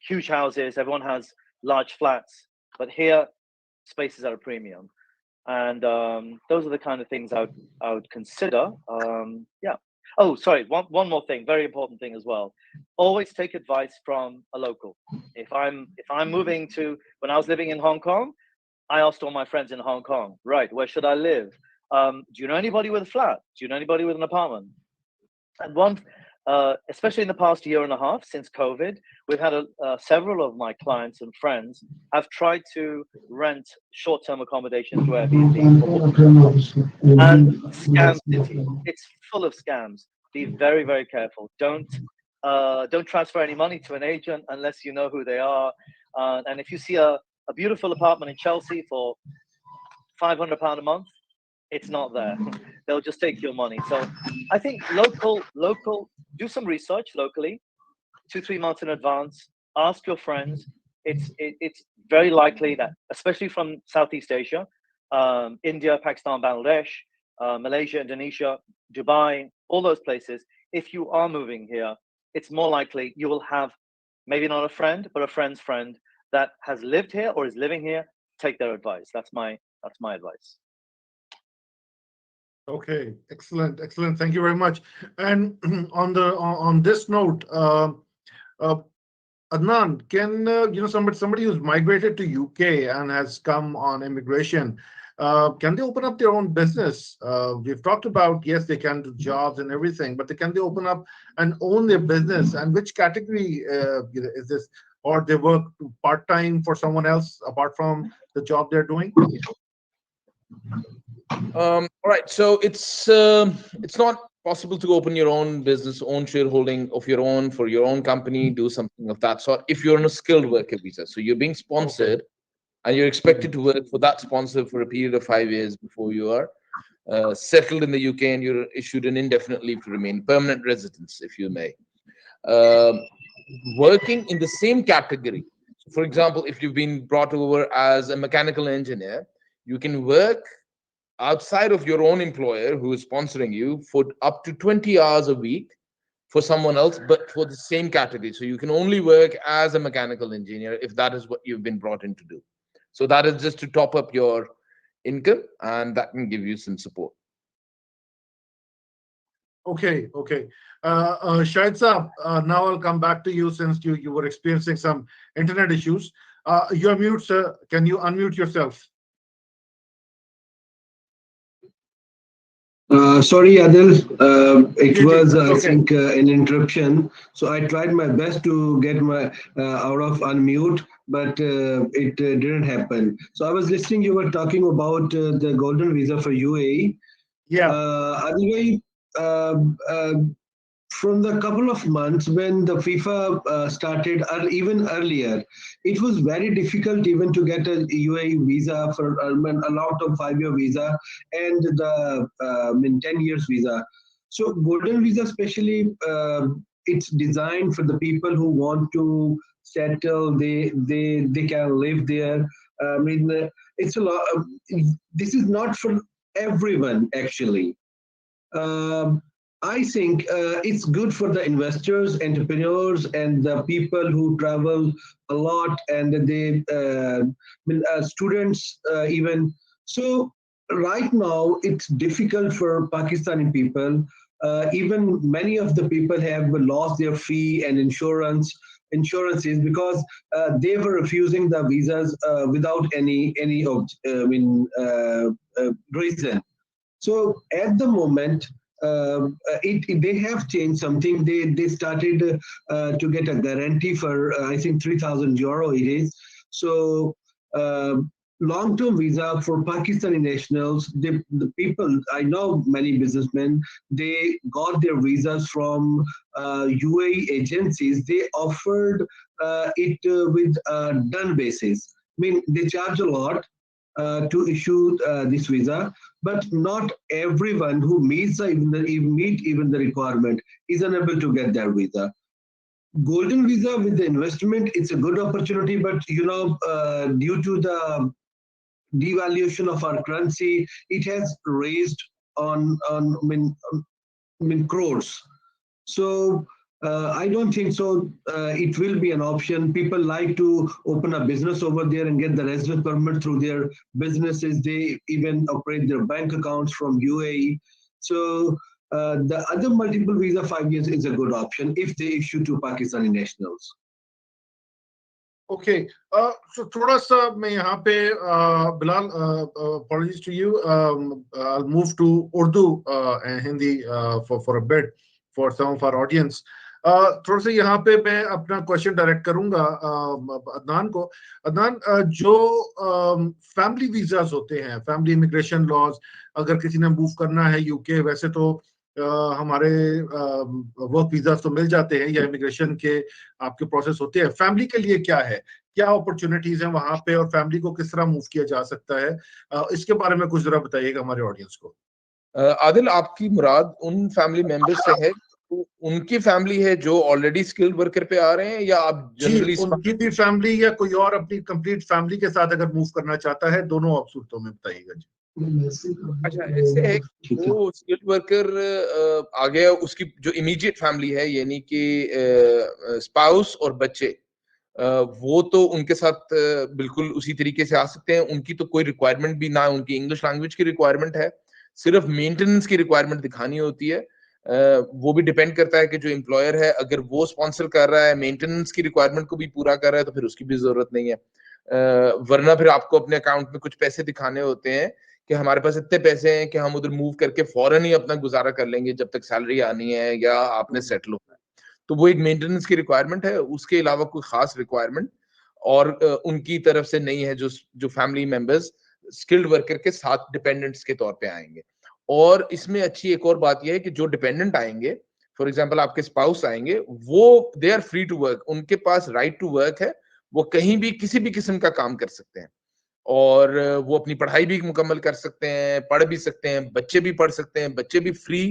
huge houses. Everyone has large flats, but here, space is at a premium. And those are the kind of things I would consider. Yeah. Oh, sorry. One more thing, very important thing as well. Always take advice from a local. If I'm moving to, when I was living in Hong Kong, I asked all my friends in Hong Kong, right, where should I live? Do you know anybody with a flat? Do you know anybody with an apartment? And especially in the past year and a half since COVID, we've had several of my clients and friends have tried to rent short-term accommodation through Airbnb for bookings. And scam city, it's full of scams. Be very, very careful. Don't transfer any money to an agent unless you know who they are. And if you see a beautiful apartment in Chelsea for £500 a month, it's not there. They'll just take your money. So I think local, do some research locally, 2-3 months in advance. Ask your friends. It's very likely that, especially from Southeast Asia, India, Pakistan, Bangladesh, Malaysia, Indonesia, Dubai, all those places, if you are moving here, it's more likely you will have maybe not a friend, but a friend's friend that has lived here or is living here. Take their advice. That's my advice. Okay, excellent. Thank you very much. And on this note, Adnan, can somebody who's migrated to UK and has come on immigration, can they open up their own business? We've talked about, yes, they can do jobs and everything, but can they open up and own their business? And which category is this? Or they work part-time for someone else apart from the job they're doing? All right. So it's not possible to open your own business, own shareholding of your own for your own company, do something of that sort if you're on a skilled worker visa. So you're being sponsored, and you're expected to work for that sponsor for a period of 5 years before you are settled in the UK and you're issued an indefinite leave to remain, permanent residence, if you may. Working in the same category. So for example, if you've been brought over as a mechanical engineer, you can work outside of your own employer who is sponsoring you for up to 20 hours a week for someone else, but for the same category. So you can only work as a mechanical engineer if that is what you've been brought in to do. So that is just to top up your income, and that can give you some support. Okay. Shahid Saab, now I'll come back to you since you were experiencing some internet issues. You're mute, sir. Can you unmute yourself? Sorry, Adil. It was, I Okay. think, an interruption. So I tried my best to get my out of unmute, but it didn't happen. So I was listening. You were talking about the golden visa for UAE. Yeah. Adil, from the couple of months when the FIFA started, or even earlier, it was very difficult even to get a UAE visa for a long-term 5-year visa and the 10 years visa. So golden visa, especially, it's designed for the people who want to settle. They can live there. It's a lot. This is not for everyone, actually. I think it's good for the investors, entrepreneurs, and the people who travel a lot, and they students even. So right now it's difficult for Pakistani people. Even many of the people have lost their fee and insurances because they were refusing the visas without any reason. So at the moment, they have changed something. They started to get a guarantee for I think €3,000 it is. So long-term visa for Pakistani nationals. The people I know, many businessmen, they got their visas from UAE agencies. They offered it with a done basis. They charge a lot to issue this visa, but not everyone who meets even the requirement is unable to get their visa. Golden visa with the investment, it's a good opportunity, but due to the devaluation of our currency, it has raised on crores. So I don't think so. It will be an option. People like to open a business over there and get the residence permit through their businesses. They even operate their bank accounts from UAE. So The other multiple visa 5 years is a good option if they issue to Pakistani nationals. Okay, so थोड़ा सा मैं यहाँ पे Bilal, apologies to you. I'll move to Urdu and Hindi for a bit for some of our audience. थोड़ा सा यहाँ पे मैं अपना क्वेश्चन डायरेक्ट करूंगा अदनान को. अदनान, जो फैमिली वीजास होते हैं, फैमिली इमिग्रेशन लॉज, अगर किसी ने मूव करना है यूके, वैसे तो हमारे वर्क वीजास तो मिल जाते हैं या इमिग्रेशन के आपके प्रोसेस होते हैं. फैमिली के लिए क्या है, क्या अपॉर्चुनिटीज हैं वहां पे, और फैमिली को किस तरह मूव किया जा सकता है, इसके बारे में कुछ जरा बताइएगा हमारे ऑडियंस को. आदिल, आपकी मुराद उन फैमिली मेंबर्स से है, तो उनकी फैमिली है जो ऑलरेडी स्किल्ड वर्कर पे आ रहे हैं, या आप जनरली उनकी भी फैमिली या कोई और अपनी कंप्लीट फैमिली के साथ अगर मूव करना चाहता है, दोनों आप सूरतों में बताइएगा जी. अच्छा, ऐसे है कि जो स्किल्ड वर्कर आ गया, उसकी जो इमीडिएट फैमिली है, यानी कि स्पाउस और बच्चे, वो तो उनके साथ बिल्कुल उसी तरीके से आ सकते हैं. उनकी तो कोई रिक्वायरमेंट भी ना, उनकी इंग्लिश लैंग्वेज की रिक्वायरमेंट है, सिर्फ मेंटेनेंस की रिक्वायरमेंट दिखानी होती है. वो भी डिपेंड करता है कि जो एम्प्लॉयर है, अगर वो स्पॉन्सर कर रहा है, मेंटेनेंस की रिक्वायरमेंट को भी पूरा कर रहा है, तो फिर उसकी भी जरूरत नहीं है. वरना फिर आपको अपने अकाउंट में कुछ पैसे दिखाने होते हैं कि हमारे पास इतने पैसे हैं कि हम उधर मूव करके फौरन ही अपना गुजारा कर लेंगे जब तक सैलरी आनी है या आपने सेटल होना है. तो वो एक मेंटेनेंस की रिक्वायरमेंट है, उसके अलावा कोई खास रिक्वायरमेंट और उनकी तरफ से नहीं है. जो फैमिली मेंबर्स स्किल्ड वर्कर के साथ डिपेंडेंट्स के तौर पे आएंगे. और इसमें अच्छी एक और बात यह है कि जो डिपेंडेंट आएंगे, फॉर एग्जांपल आपके स्पाउस आएंगे, वो they are free to work, उनके पास राइट टू वर्क है, वो कहीं भी किसी भी किस्म का काम कर सकते हैं और वो अपनी पढ़ाई भी मुकम्मल कर सकते हैं, पढ़ भी सकते हैं, बच्चे भी पढ़ सकते हैं, बच्चे भी फ्री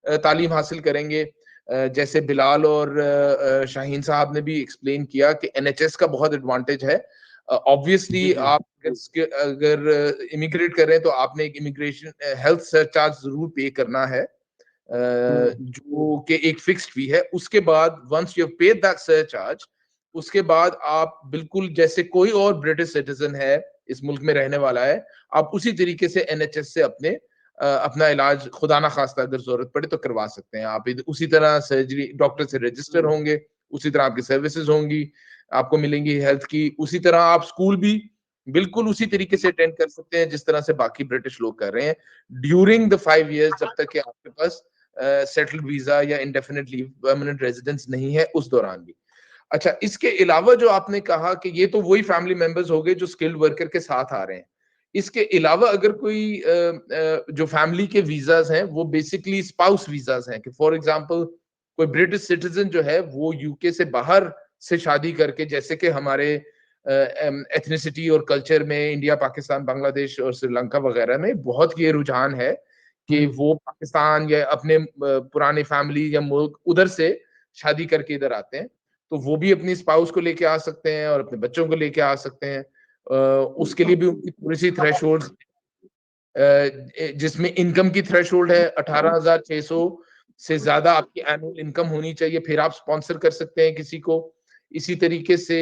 तालीम हासिल करेंगे. जैसे बिलाल और शाहीन साहब ने भी एक्सप्लेन किया कि एनएचएस का बहुत एडवांटेज है. ऑब्वियसली आप अगर इमिग्रेट कर रहे हैं तो आपने एक इमिग्रेशन हेल्थ सरचार्ज जरूर पे करना है, जो कि एक फिक्स्ड फी है. उसके बाद once you have paid that surcharge, उसके बाद आप बिल्कुल जैसे कोई और ब्रिटिश सिटीजन है, इस मुल्क में रहने वाला है, आप उसी तरीके से एनएचएस से अपना इलाज खुदा ना खास्ता अगर जरूरत पड़े तो करवा सकते हैं. आप उसी तरह सर्जरी डॉक्टर से रजिस्टर होंगे, उसी तरह आपकी सर्विसेज होंगी, आपको मिलेंगी हेल्थ की. उसी तरह आप स्कूल भी बिल्कुल उसी तरीके से अटेंड कर सकते हैं जिस तरह से बाकी ब्रिटिश लोग कर रहे हैं ड्यूरिंग द 5 years, जब तक कि आपके पास सेटल्ड वीजा या इंडेफिनिट लीव परमानेंट रेजिडेंस नहीं है उस दौरान भी. अच्छा, इसके अलावा जो आपने कहा कि ये तो वही फैमिली मेंबर्स हो गए जो स्किल्ड वर्कर के साथ आ रहे हैं. इसके अलावा अगर कोई जो फैमिली के वीजाज हैं वो बेसिकली स्पाउस वीजाज हैं, कि फॉर एग्जांपल कोई ब्रिटिश सिटीजन जो है वो यूके से बाहर से शादी करके, जैसे कि हमारे एथनिसिटी और कल्चर में इंडिया, पाकिस्तान, बांग्लादेश और श्रीलंका वगैरह में बहुत ये रुझान है कि वो पाकिस्तान या अपने पुरानी फैमिली या मुल्क उधर से शादी करके इधर आते हैं, तो वो भी अपनी स्पाउस को लेके आ सकते हैं और अपने बच्चों को लेके आ सकते हैं. उसके लिए भी उनकी थोड़ी सी थ्रेशोल्ड, जिसमें इनकम की थ्रेशोल्ड है 18,600 से ज्यादा आपकी एनुअल इनकम होनी चाहिए, फिर आप स्पॉन्सर कर सकते हैं किसी को. इसी तरीके से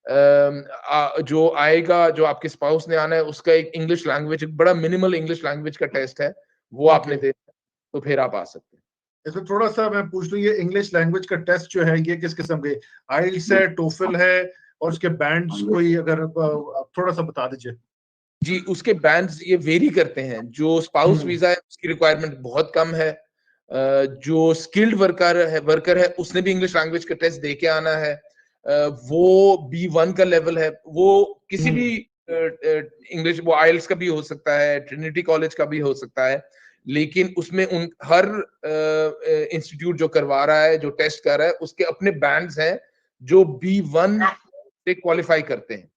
जो आएगा, जो आपके स्पाउस ने आना है, उसका एक इंग्लिश लैंग्वेज, एक बड़ा मिनिमल इंग्लिश लैंग्वेज का टेस्ट है, वो आपने दे, तो फिर आप आ सकते हैं. इसमें थोड़ा सा मैं पूछ लूं, ये इंग्लिश लैंग्वेज का टेस्ट जो है ये किस किस्म के, आइल्स है, टोफल है, और उसके बैंड्स कोई अगर आप थोड़ा सा बता दीजिए. जी, उसके बैंड्स ये वेरी करते हैं. जो स्पाउस वीजा है उसकी रिक्वायरमेंट बहुत कम है. जो स्किल्ड वर्कर है उसने भी इंग्लिश लैंग्वेज का टेस्ट दे के आना है. वो B1 का लेवल है. वो किसी भी इंग्लिश, वो आइल्स का भी हो सकता है, ट्रिनिटी कॉलेज का भी हो सकता है, लेकिन उसमें हर इंस्टीट्यूट जो करवा रहा है, जो टेस्ट कर रहा है, उसके अपने बैंड्स हैं जो B1 से क्वालिफाई करते हैं.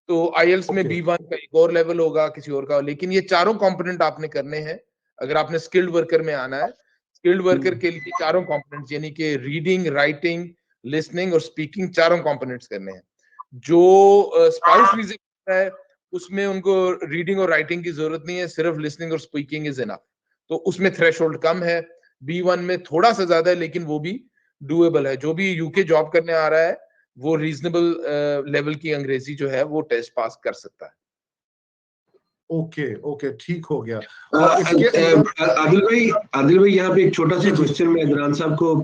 तो आईएल्स में B1 का एक और लेवल होगा, किसी और का. लेकिन ये चारों कंपोनेंट आपने करने हैं अगर आपने स्किल्ड वर्कर में आना है. स्किल्ड वर्कर के लिए चारों कंपोनेंट्स, यानी कि रीडिंग, राइटिंग, लिसनिंग और स्पीकिंग, चारों कंपोनेंट्स करने हैं. जो स्पाउस वीजा है उसमें उनको रीडिंग और राइटिंग की जरूरत नहीं है, सिर्फ लिसनिंग और स्पीकिंग इज इनफ. तो उसमें थ्रेशोल्ड कम है. B1 में थोड़ा सा ज्यादा है, लेकिन वो भी डूएबल है. जो भी यूके जॉब करने आ रहा है वो रीजनेबल लेवल की अंग्रेजी जो है वो टेस्ट पास कर सकता है. ओके ठीक हो गया। और इसके आदिल भाई यहाँ पे एक छोटा सा क्वेश्चन मैं अदनान साहब को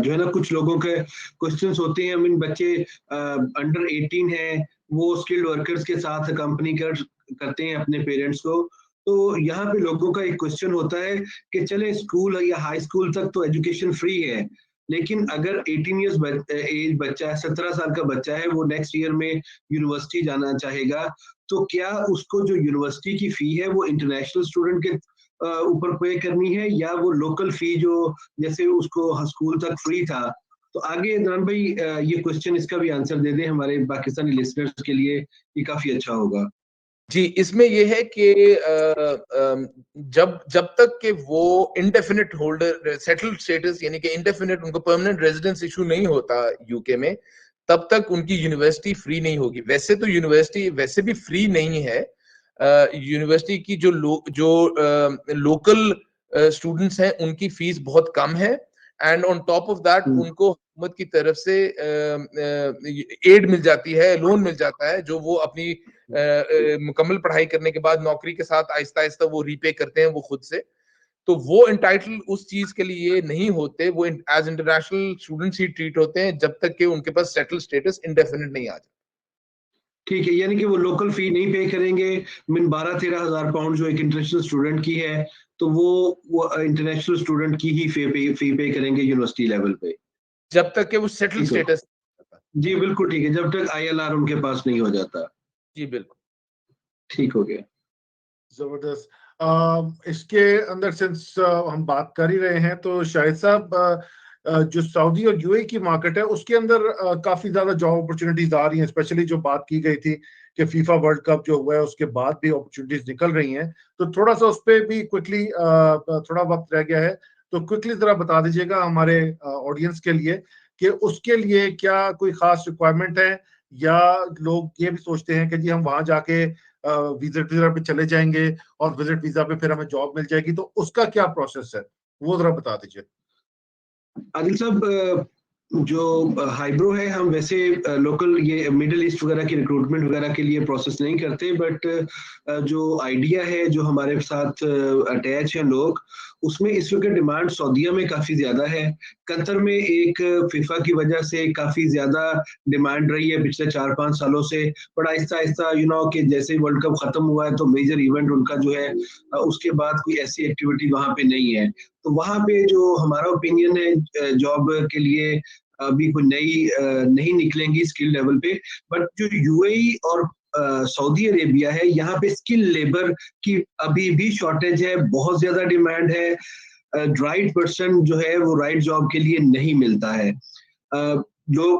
जो है ना, कुछ लोगों के क्वेश्चंस होते हैं, बच्चे अंडर 18 हैं, वो स्किल्ड वर्कर्स के साथ कंपनी करते हैं अपने पेरेंट्स को। तो यहाँ पे लोगों का एक क्वेश्चन होता है कि चले स्कूल या हाई स्कूल तक तो एजुकेशन फ्री है, लेकिन अगर 18 इयर्स एज बच्चा है, 17 साल का बच्चा है, वो नेक्स्ट ईयर में यूनिवर्सिटी जाना चाहेगा, तो क्या उसको जो यूनिवर्सिटी की फी है वो इंटरनेशनल स्टूडेंट के ऊपर पे करनी है, या वो लोकल फी जो जैसे उसको स्कूल तक फ्री था? तो आगे इमरान भाई ये क्वेश्चन, इसका भी आंसर दे दें हमारे पाकिस्तानी लिसनर्स के लिए, ये काफी अच्छा होगा। जी, इसमें ये है कि जब तक कि वो इंडेफिनिट होल्डर सेटल्ड स्टेटस यानी कि इंडेफिनिट उनको परमानेंट रेजिडेंस इशू नहीं होता यूके में, तब तक उनकी यूनिवर्सिटी फ्री नहीं होगी। वैसे तो यूनिवर्सिटी वैसे भी फ्री नहीं है। यूनिवर्सिटी की जो लोकल स्टूडेंट्स हैं उनकी फीस बहुत कम है, and on top of that उनको हुकूमत की तरफ से एड मिल जाती है, लोन मिल जाता है, जो वो अपनी मुकम्मल पढ़ाई करने के बाद नौकरी के साथ आहिस्ता आहिस्ता वो रीपे करते हैं वो खुद से। तो वो एंटाइटल उस चीज के लिए नहीं होते, वो एज इंटरनेशनल स्टूडेंट्स ही ट्रीट होते हैं जब तक कि उनके पास सेटल स्टेटस इंडेफिनिट नहीं आ जाता। ठीक है, यानी कि वो लोकल फी नहीं पे करेंगे। 12-13 हजार पाउंड जो एक इंटरनेशनल स्टूडेंट की है, तो वो इंटरनेशनल स्टूडेंट की ही फी पे करेंगे यूनिवर्सिटी लेवल पे, जब तक कि वो सेटल स्टेटस। जी बिल्कुल ठीक है, जब तक ILR उनके पास नहीं हो जाता। जी बिल्कुल ठीक हो गया, जबरदस्त। इसके अंदर सिंस हम बात कर ही रहे हैं, तो शाहिद साहब, जो सऊदी और यूएई की मार्केट है उसके अंदर काफी ज्यादा जॉब अपॉर्चुनिटीज आ रही हैं, स्पेशली जो बात की गई थी कि फीफा वर्ल्ड कप जो हुआ है उसके बाद भी अपॉर्चुनिटीज निकल रही हैं। तो थोड़ा सा उस पर भी क्विकली, थोड़ा वक्त रह गया है, तो क्विकली जरा बता दीजिएगा हमारे ऑडियंस के लिए कि उसके लिए क्या कोई खास रिक्वायरमेंट है, या लोग ये भी सोचते हैं कि जी हम वहां जाके विजिट वीजा पे चले जाएंगे और विजिट वीजा पे फिर हमें जॉब मिल जाएगी, तो उसका क्या प्रोसेस है वो जरा बता दीजिए। आदिल साहब। जो हाइब्रो है, हम वैसे लोकल ये मिडिल ईस्ट वगैरह की रिक्रूटमेंट वगैरह के लिए प्रोसेस नहीं करते, बट जो आइडिया है, जो हमारे साथ अटैच है लोग, उसमें इस वक्त डिमांड सऊदीया में काफी ज्यादा है। कतर में एक फीफा की वजह से काफी ज्यादा डिमांड रही है पिछले 4-5 सालों से, बट आहिस्ता आहिस्ता कि जैसे वर्ल्ड कप खत्म हुआ है तो मेजर इवेंट उनका जो है, उसके बाद कोई ऐसी एक्टिविटी वहां पे नहीं है। तो वहां पे जो हमारा ओपिनियन है, जॉब के लिए अभी कोई नहीं निकलेंगी स्किल लेवल पे, बट जो यूएई और सऊदी अरेबिया है, यहाँ पे स्किल लेबर की अभी भी शॉर्टेज है, बहुत ज्यादा डिमांड है। राइट पर्सन जो है वो राइट जॉब के लिए नहीं मिलता है। जो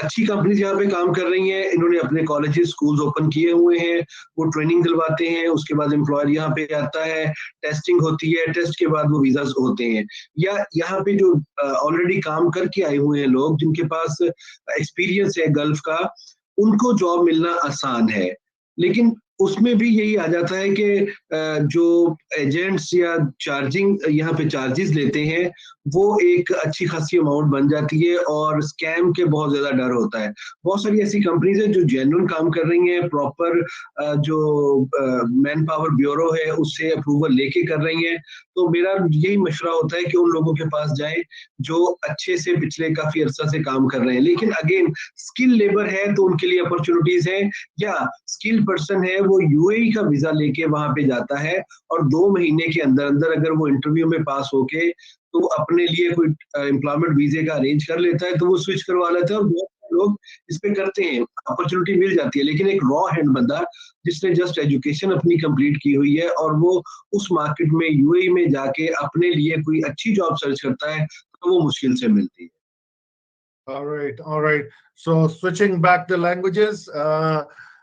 अच्छी कंपनीज यहाँ पे काम कर रही हैं, इन्होंने अपने कॉलेजेस स्कूल्स ओपन किए हुए हैं, वो ट्रेनिंग दिलवाते हैं, उसके बाद एम्प्लॉयर यहाँ पे आता है, टेस्टिंग होती है, टेस्ट के बाद वो वीजा होते हैं। या यहाँ पे जो ऑलरेडी काम करके आए हुए हैं लोग, जिनके पास एक्सपीरियंस है गल्फ का, उनको जॉब मिलना आसान है। लेकिन उसमें भी यही आ जाता है कि जो एजेंट्स या चार्जिंग यहाँ पे चार्जेस लेते हैं, वो एक अच्छी खासी अमाउंट बन जाती है, और स्कैम के बहुत ज्यादा डर होता है। बहुत सारी ऐसी कंपनीज हैं जो जेन्युइन काम कर रही हैं, प्रॉपर जो मैन पावर ब्यूरो है उससे अप्रूवल लेके कर रही हैं। तो मेरा यही मशवरा होता है कि उन लोगों के पास जाए जो अच्छे से पिछले काफी अरसा से काम कर रहे हैं। लेकिन अगेन, स्किल लेबर है तो उनके लिए अपॉर्चुनिटीज है, या स्किल पर्सन है वो यूएई का वीजा लेके वहां पे जाता है, और 2 महीने के अंदर अंदर अगर वो इंटरव्यू में पास होके तो अपने लिए कोई एम्प्लॉयमेंट वीजे का अरेंज कर लेता है, तो वो स्विच करवा लेता है, और बहुत सारे लोग इस पे करते हैं, अपॉर्चुनिटी मिल जाती है। लेकिन एक रॉ हैंड बंदा जिसने जस्ट एजुकेशन अपनी कंप्लीट की हुई है, और वो उस मार्केट में यूएई में जाके अपने लिए कोई अच्छी जॉब सर्च करता है, तो वो मुश्किल से मिलती है। All right. So switching back the languages,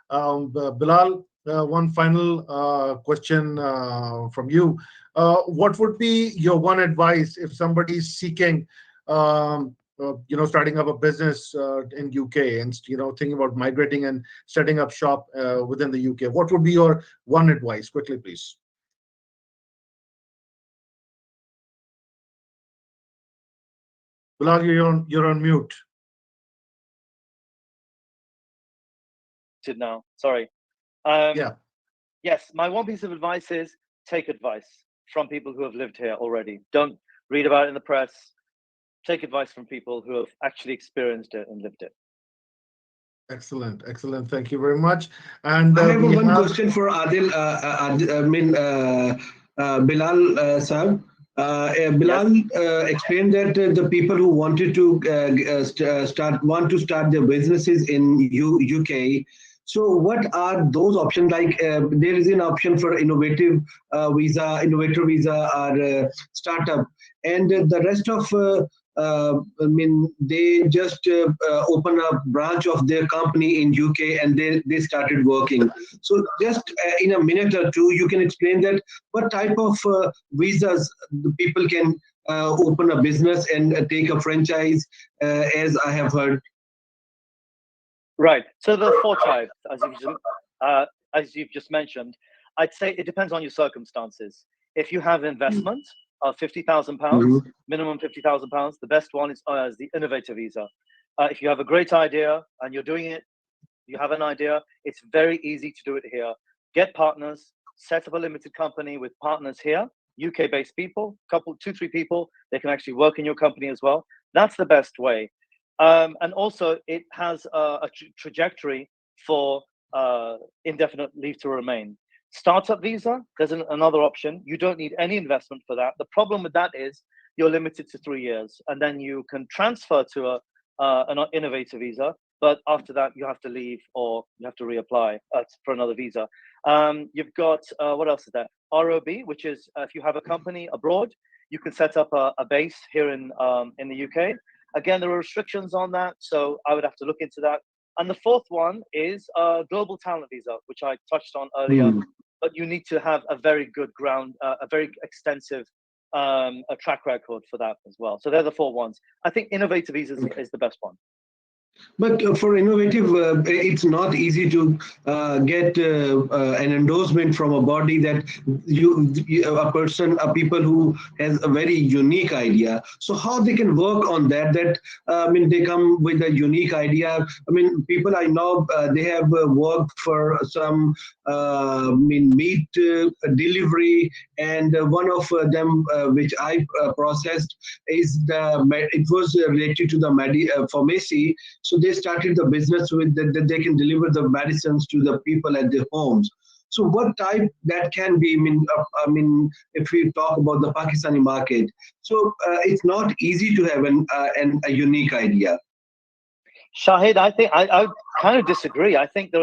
Bilal, one final question from you. What would be your one advice if somebody is seeking, starting up a business in UK, and thinking about migrating and setting up shop within the UK? What would be your one advice? Quickly, please. Bilal, you're on mute. Now, sorry. Yeah. Yes, my one piece of advice is take advice from people who have lived here already. Don't read about it in the press. Take advice from people who have actually experienced it and lived it. Excellent, excellent. Thank you very much. And I have we one have question for Adil. Bilal Saab. Yes. Bilal explained that the people who wanted to want to start their businesses in UK. So, what are those options? Like, there is an option for innovator visa, or startup, and the rest of they just open a branch of their company in UK and they started working. So just in a minute or two, you can explain that what type of visas the people can open a business and take a franchise, as I have heard. Right. So there are four types, as you've just mentioned. I'd say it depends on your circumstances. If you have investment of £50,000, Mhm. minimum £50,000, the best one is the innovator visa. If you have a great idea and you're doing it, you have an idea, it's very easy to do it here. Get partners, set up a limited company with partners here, UK-based people, two, three people. They can actually work in your company as well. That's the best way. And also, it has a trajectory for indefinite leave to remain. Startup visa, there's another option. You don't need any investment for that. The problem with that is you're limited to 3 years, and then you can transfer to an innovator visa. But after that, you have to leave or you have to reapply for another visa. You've got, what else is there? ROB, which is if you have a company abroad, you can set up a base here in the UK. Again, there are restrictions on that, so I would have to look into that. And the fourth one is global talent visa, which I touched on earlier. But you need to have a very good a very extensive a track record for that as well. So they're the four ones. I think innovative visa is the best one. But for innovative, it's not easy to get an endorsement from a body that people who has a very unique idea. So how they can work on that? They come with a unique idea. I mean, people I know, they have worked for some meat delivery, and one of them which I processed is it was related to the pharmacy. So they started the business with that they can deliver the medicines to the people at their homes. So what type that can be? If we talk about the Pakistani market, so it's not easy to have a unique idea. Shahid, I think I would kind of disagree. I think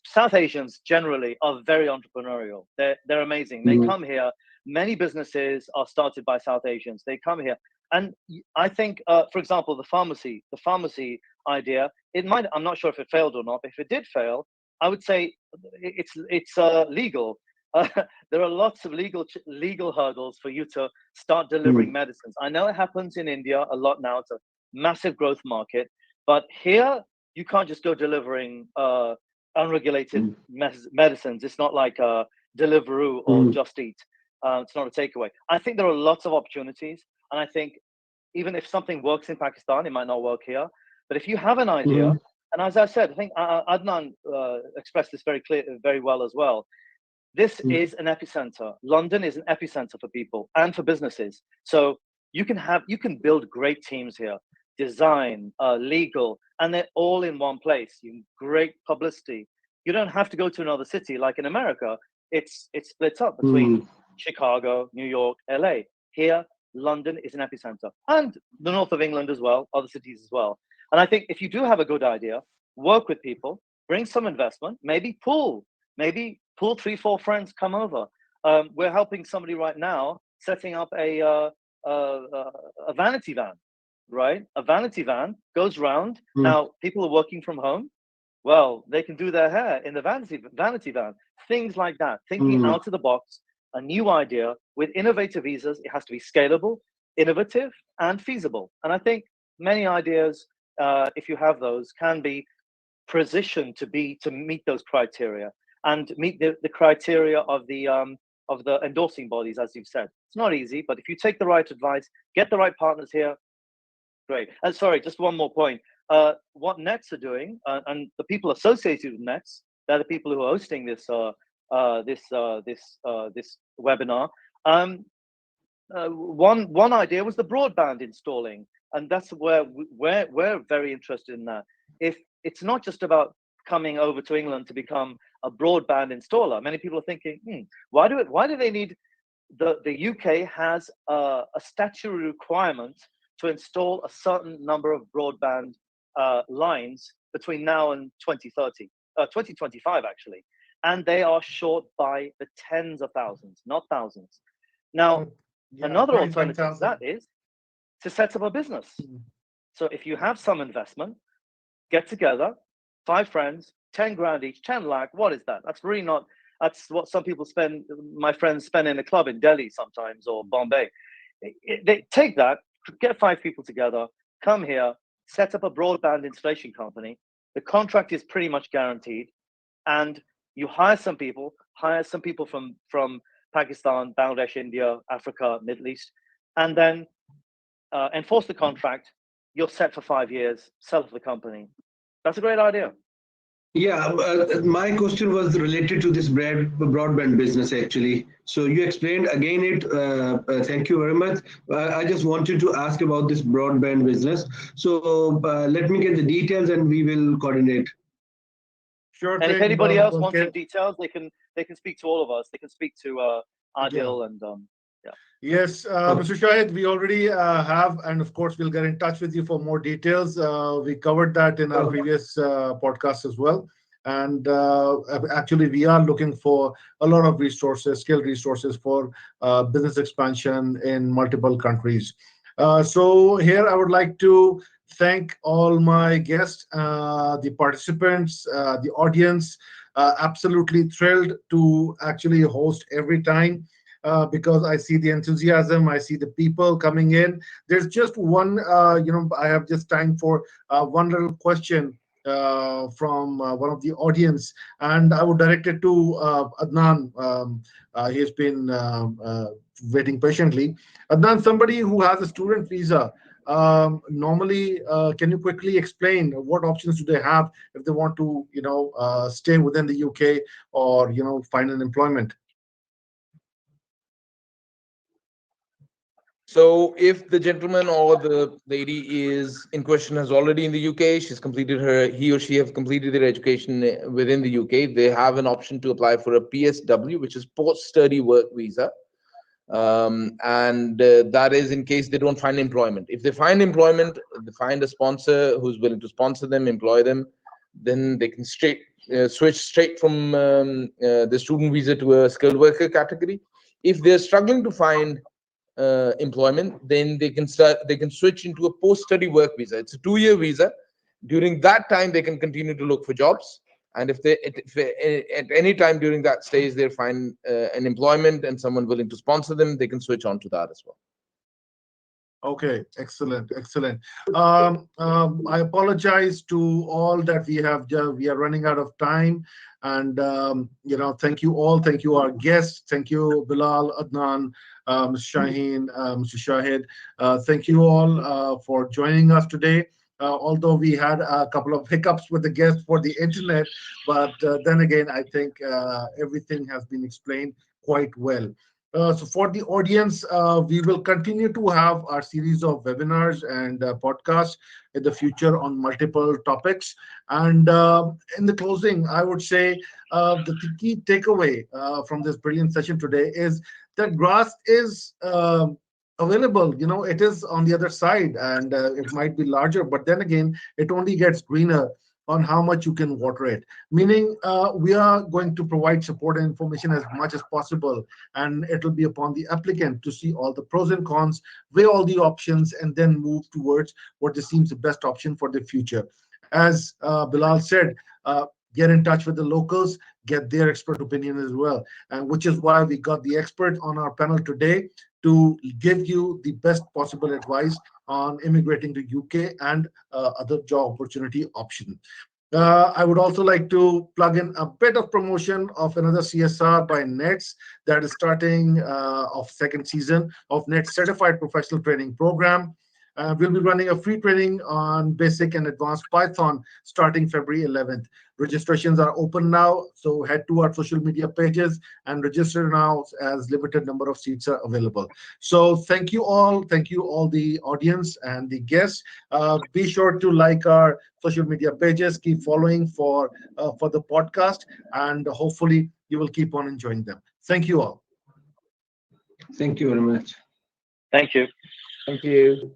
South Asians generally are very entrepreneurial. They're amazing. They come here. Many businesses are started by South Asians. They come here. And I think, for example, the pharmacy idea, I'm not sure if it failed or not, but if it did fail, I would say it's legal. There are lots of legal hurdles for you to start delivering medicines. I know it happens in India a lot now. It's a massive growth market. But here, you can't just go delivering unregulated medicines. It's not like Deliveroo or Just Eat. It's not a takeaway. I think there are lots of opportunities. And I think even if something works in Pakistan, it might not work here. But if you have an idea, and as I said, I think Adnan expressed this very well as well. This is an epicenter. London is an epicenter for people and for businesses. So you can build great teams here, design, legal, and they're all in one place. Great publicity. You don't have to go to another city like in America. It's split up between Chicago, New York, LA. Here, London is an epicenter, and the north of England as well, other cities as well. And I think if you do have a good idea, work with people, bring some investment, maybe pull 3-4 friends, come over. We're helping somebody right now setting up a vanity van, right? A vanity van goes round. Now people are working from home. Well, they can do their hair in the vanity van. Things like that. Thinking out of the box. A new idea with innovative visas. It has to be scalable, innovative, and feasible. And I think many ideas, if you have those, can be positioned to meet those criteria and meet the criteria of the endorsing bodies, as you've said. It's not easy, but if you take the right advice, get the right partners here, great. And sorry, just one more point. What Nets are doing, and the people associated with Nets, They're the people who are hosting this this webinar. One idea was the broadband installing, and that's where we're very interested in that. If it's not just about coming over to England to become a broadband installer, many people are thinking, why do they need the UK has a statutory requirement to install a certain number of broadband lines between now and 2025 actually, and they are short by the tens of thousands, not thousands. Now, another alternative to that is to set up a business. So if you have some investment, get together, 5 friends, 10 grand each, 10 lakh, what is that? That's really not, that's what some people spend, my friends spend in a club in Delhi sometimes, or Bombay. They take that, get 5 people together, come here, set up a broadband installation company. The contract is pretty much guaranteed, and you hire some people from Pakistan, Bangladesh, India, Africa, Middle East, and then enforce the contract. You're set for 5 years, sell the company. That's a great idea. Yeah, my question was related to this broadband business actually. So you explained again it. Thank you very much. I just wanted to ask about this broadband business. So let me get the details and we will coordinate. Sure. And if anybody else wants some details, they can speak to all of us. They can speak to Adil and Yes, Mr. Shahid, we already have, and of course, we'll get in touch with you for more details. We covered that in our previous podcast as well. And actually, we are looking for a lot of resources, skilled resources for business expansion in multiple countries. So here, I would like to thank all my guests, the participants, the audience. Absolutely thrilled to actually host every time. Because I see the enthusiasm, I see the people coming in. There's just one, I have just time for one little question from one of the audience, and I would direct it to Adnan. He's been waiting patiently. Adnan, somebody who has a student visa, normally, can you quickly explain what options do they have if they want to, stay within the UK or, find an employment? So if the gentleman or the lady is in question has already in the UK, he or she have completed their education within the UK, they have an option to apply for a PSW, which is post-study work visa. That is in case they don't find employment. If they find employment, they find a sponsor who's willing to sponsor them, employ them, then they can switch straight from the student visa to a skilled worker category. If they're struggling to find employment, then they can switch into a post-study work visa. It's a 2-year visa. During that time, they can continue to look for jobs, and if at any time during that stage they find an employment and someone willing to sponsor them, they can switch on to that as well. Okay, excellent. I apologize to all that we are running out of time, and thank you all. Thank you our guests. Thank you Bilal, Adnan, Mr. Shaheen, Mr. Shahid. Thank you all for joining us today. Although we had a couple of hiccups with the guests for the internet, but then again, I think everything has been explained quite well. So for the audience, we will continue to have our series of webinars and podcasts in the future on multiple topics. And in the closing, I would say the key takeaway from this brilliant session today is that grass is available. It is on the other side, and it might be larger, but then again, it only gets greener on how much you can water it. Meaning, we are going to provide support and information as much as possible, and it will be upon the applicant to see all the pros and cons, weigh all the options, and then move towards what seems the best option for the future. As Bilal said, get in touch with the locals, get their expert opinion as well, and which is why we got the expert on our panel today to give you the best possible advice on immigrating to UK and other job opportunity option. I would also like to plug in a bit of promotion of another CSR by NETS that is starting of second season of NETS Certified Professional Training Program. We'll be running a free training on basic and advanced Python starting February 11th. Registrations are open now, so head to our social media pages and register now, as limited number of seats are available. So thank you all the audience and the guests. Be sure to like our social media pages, keep following for the podcast, and hopefully you will keep on enjoying them. Thank you all. Thank you very much. Thank you. Thank you.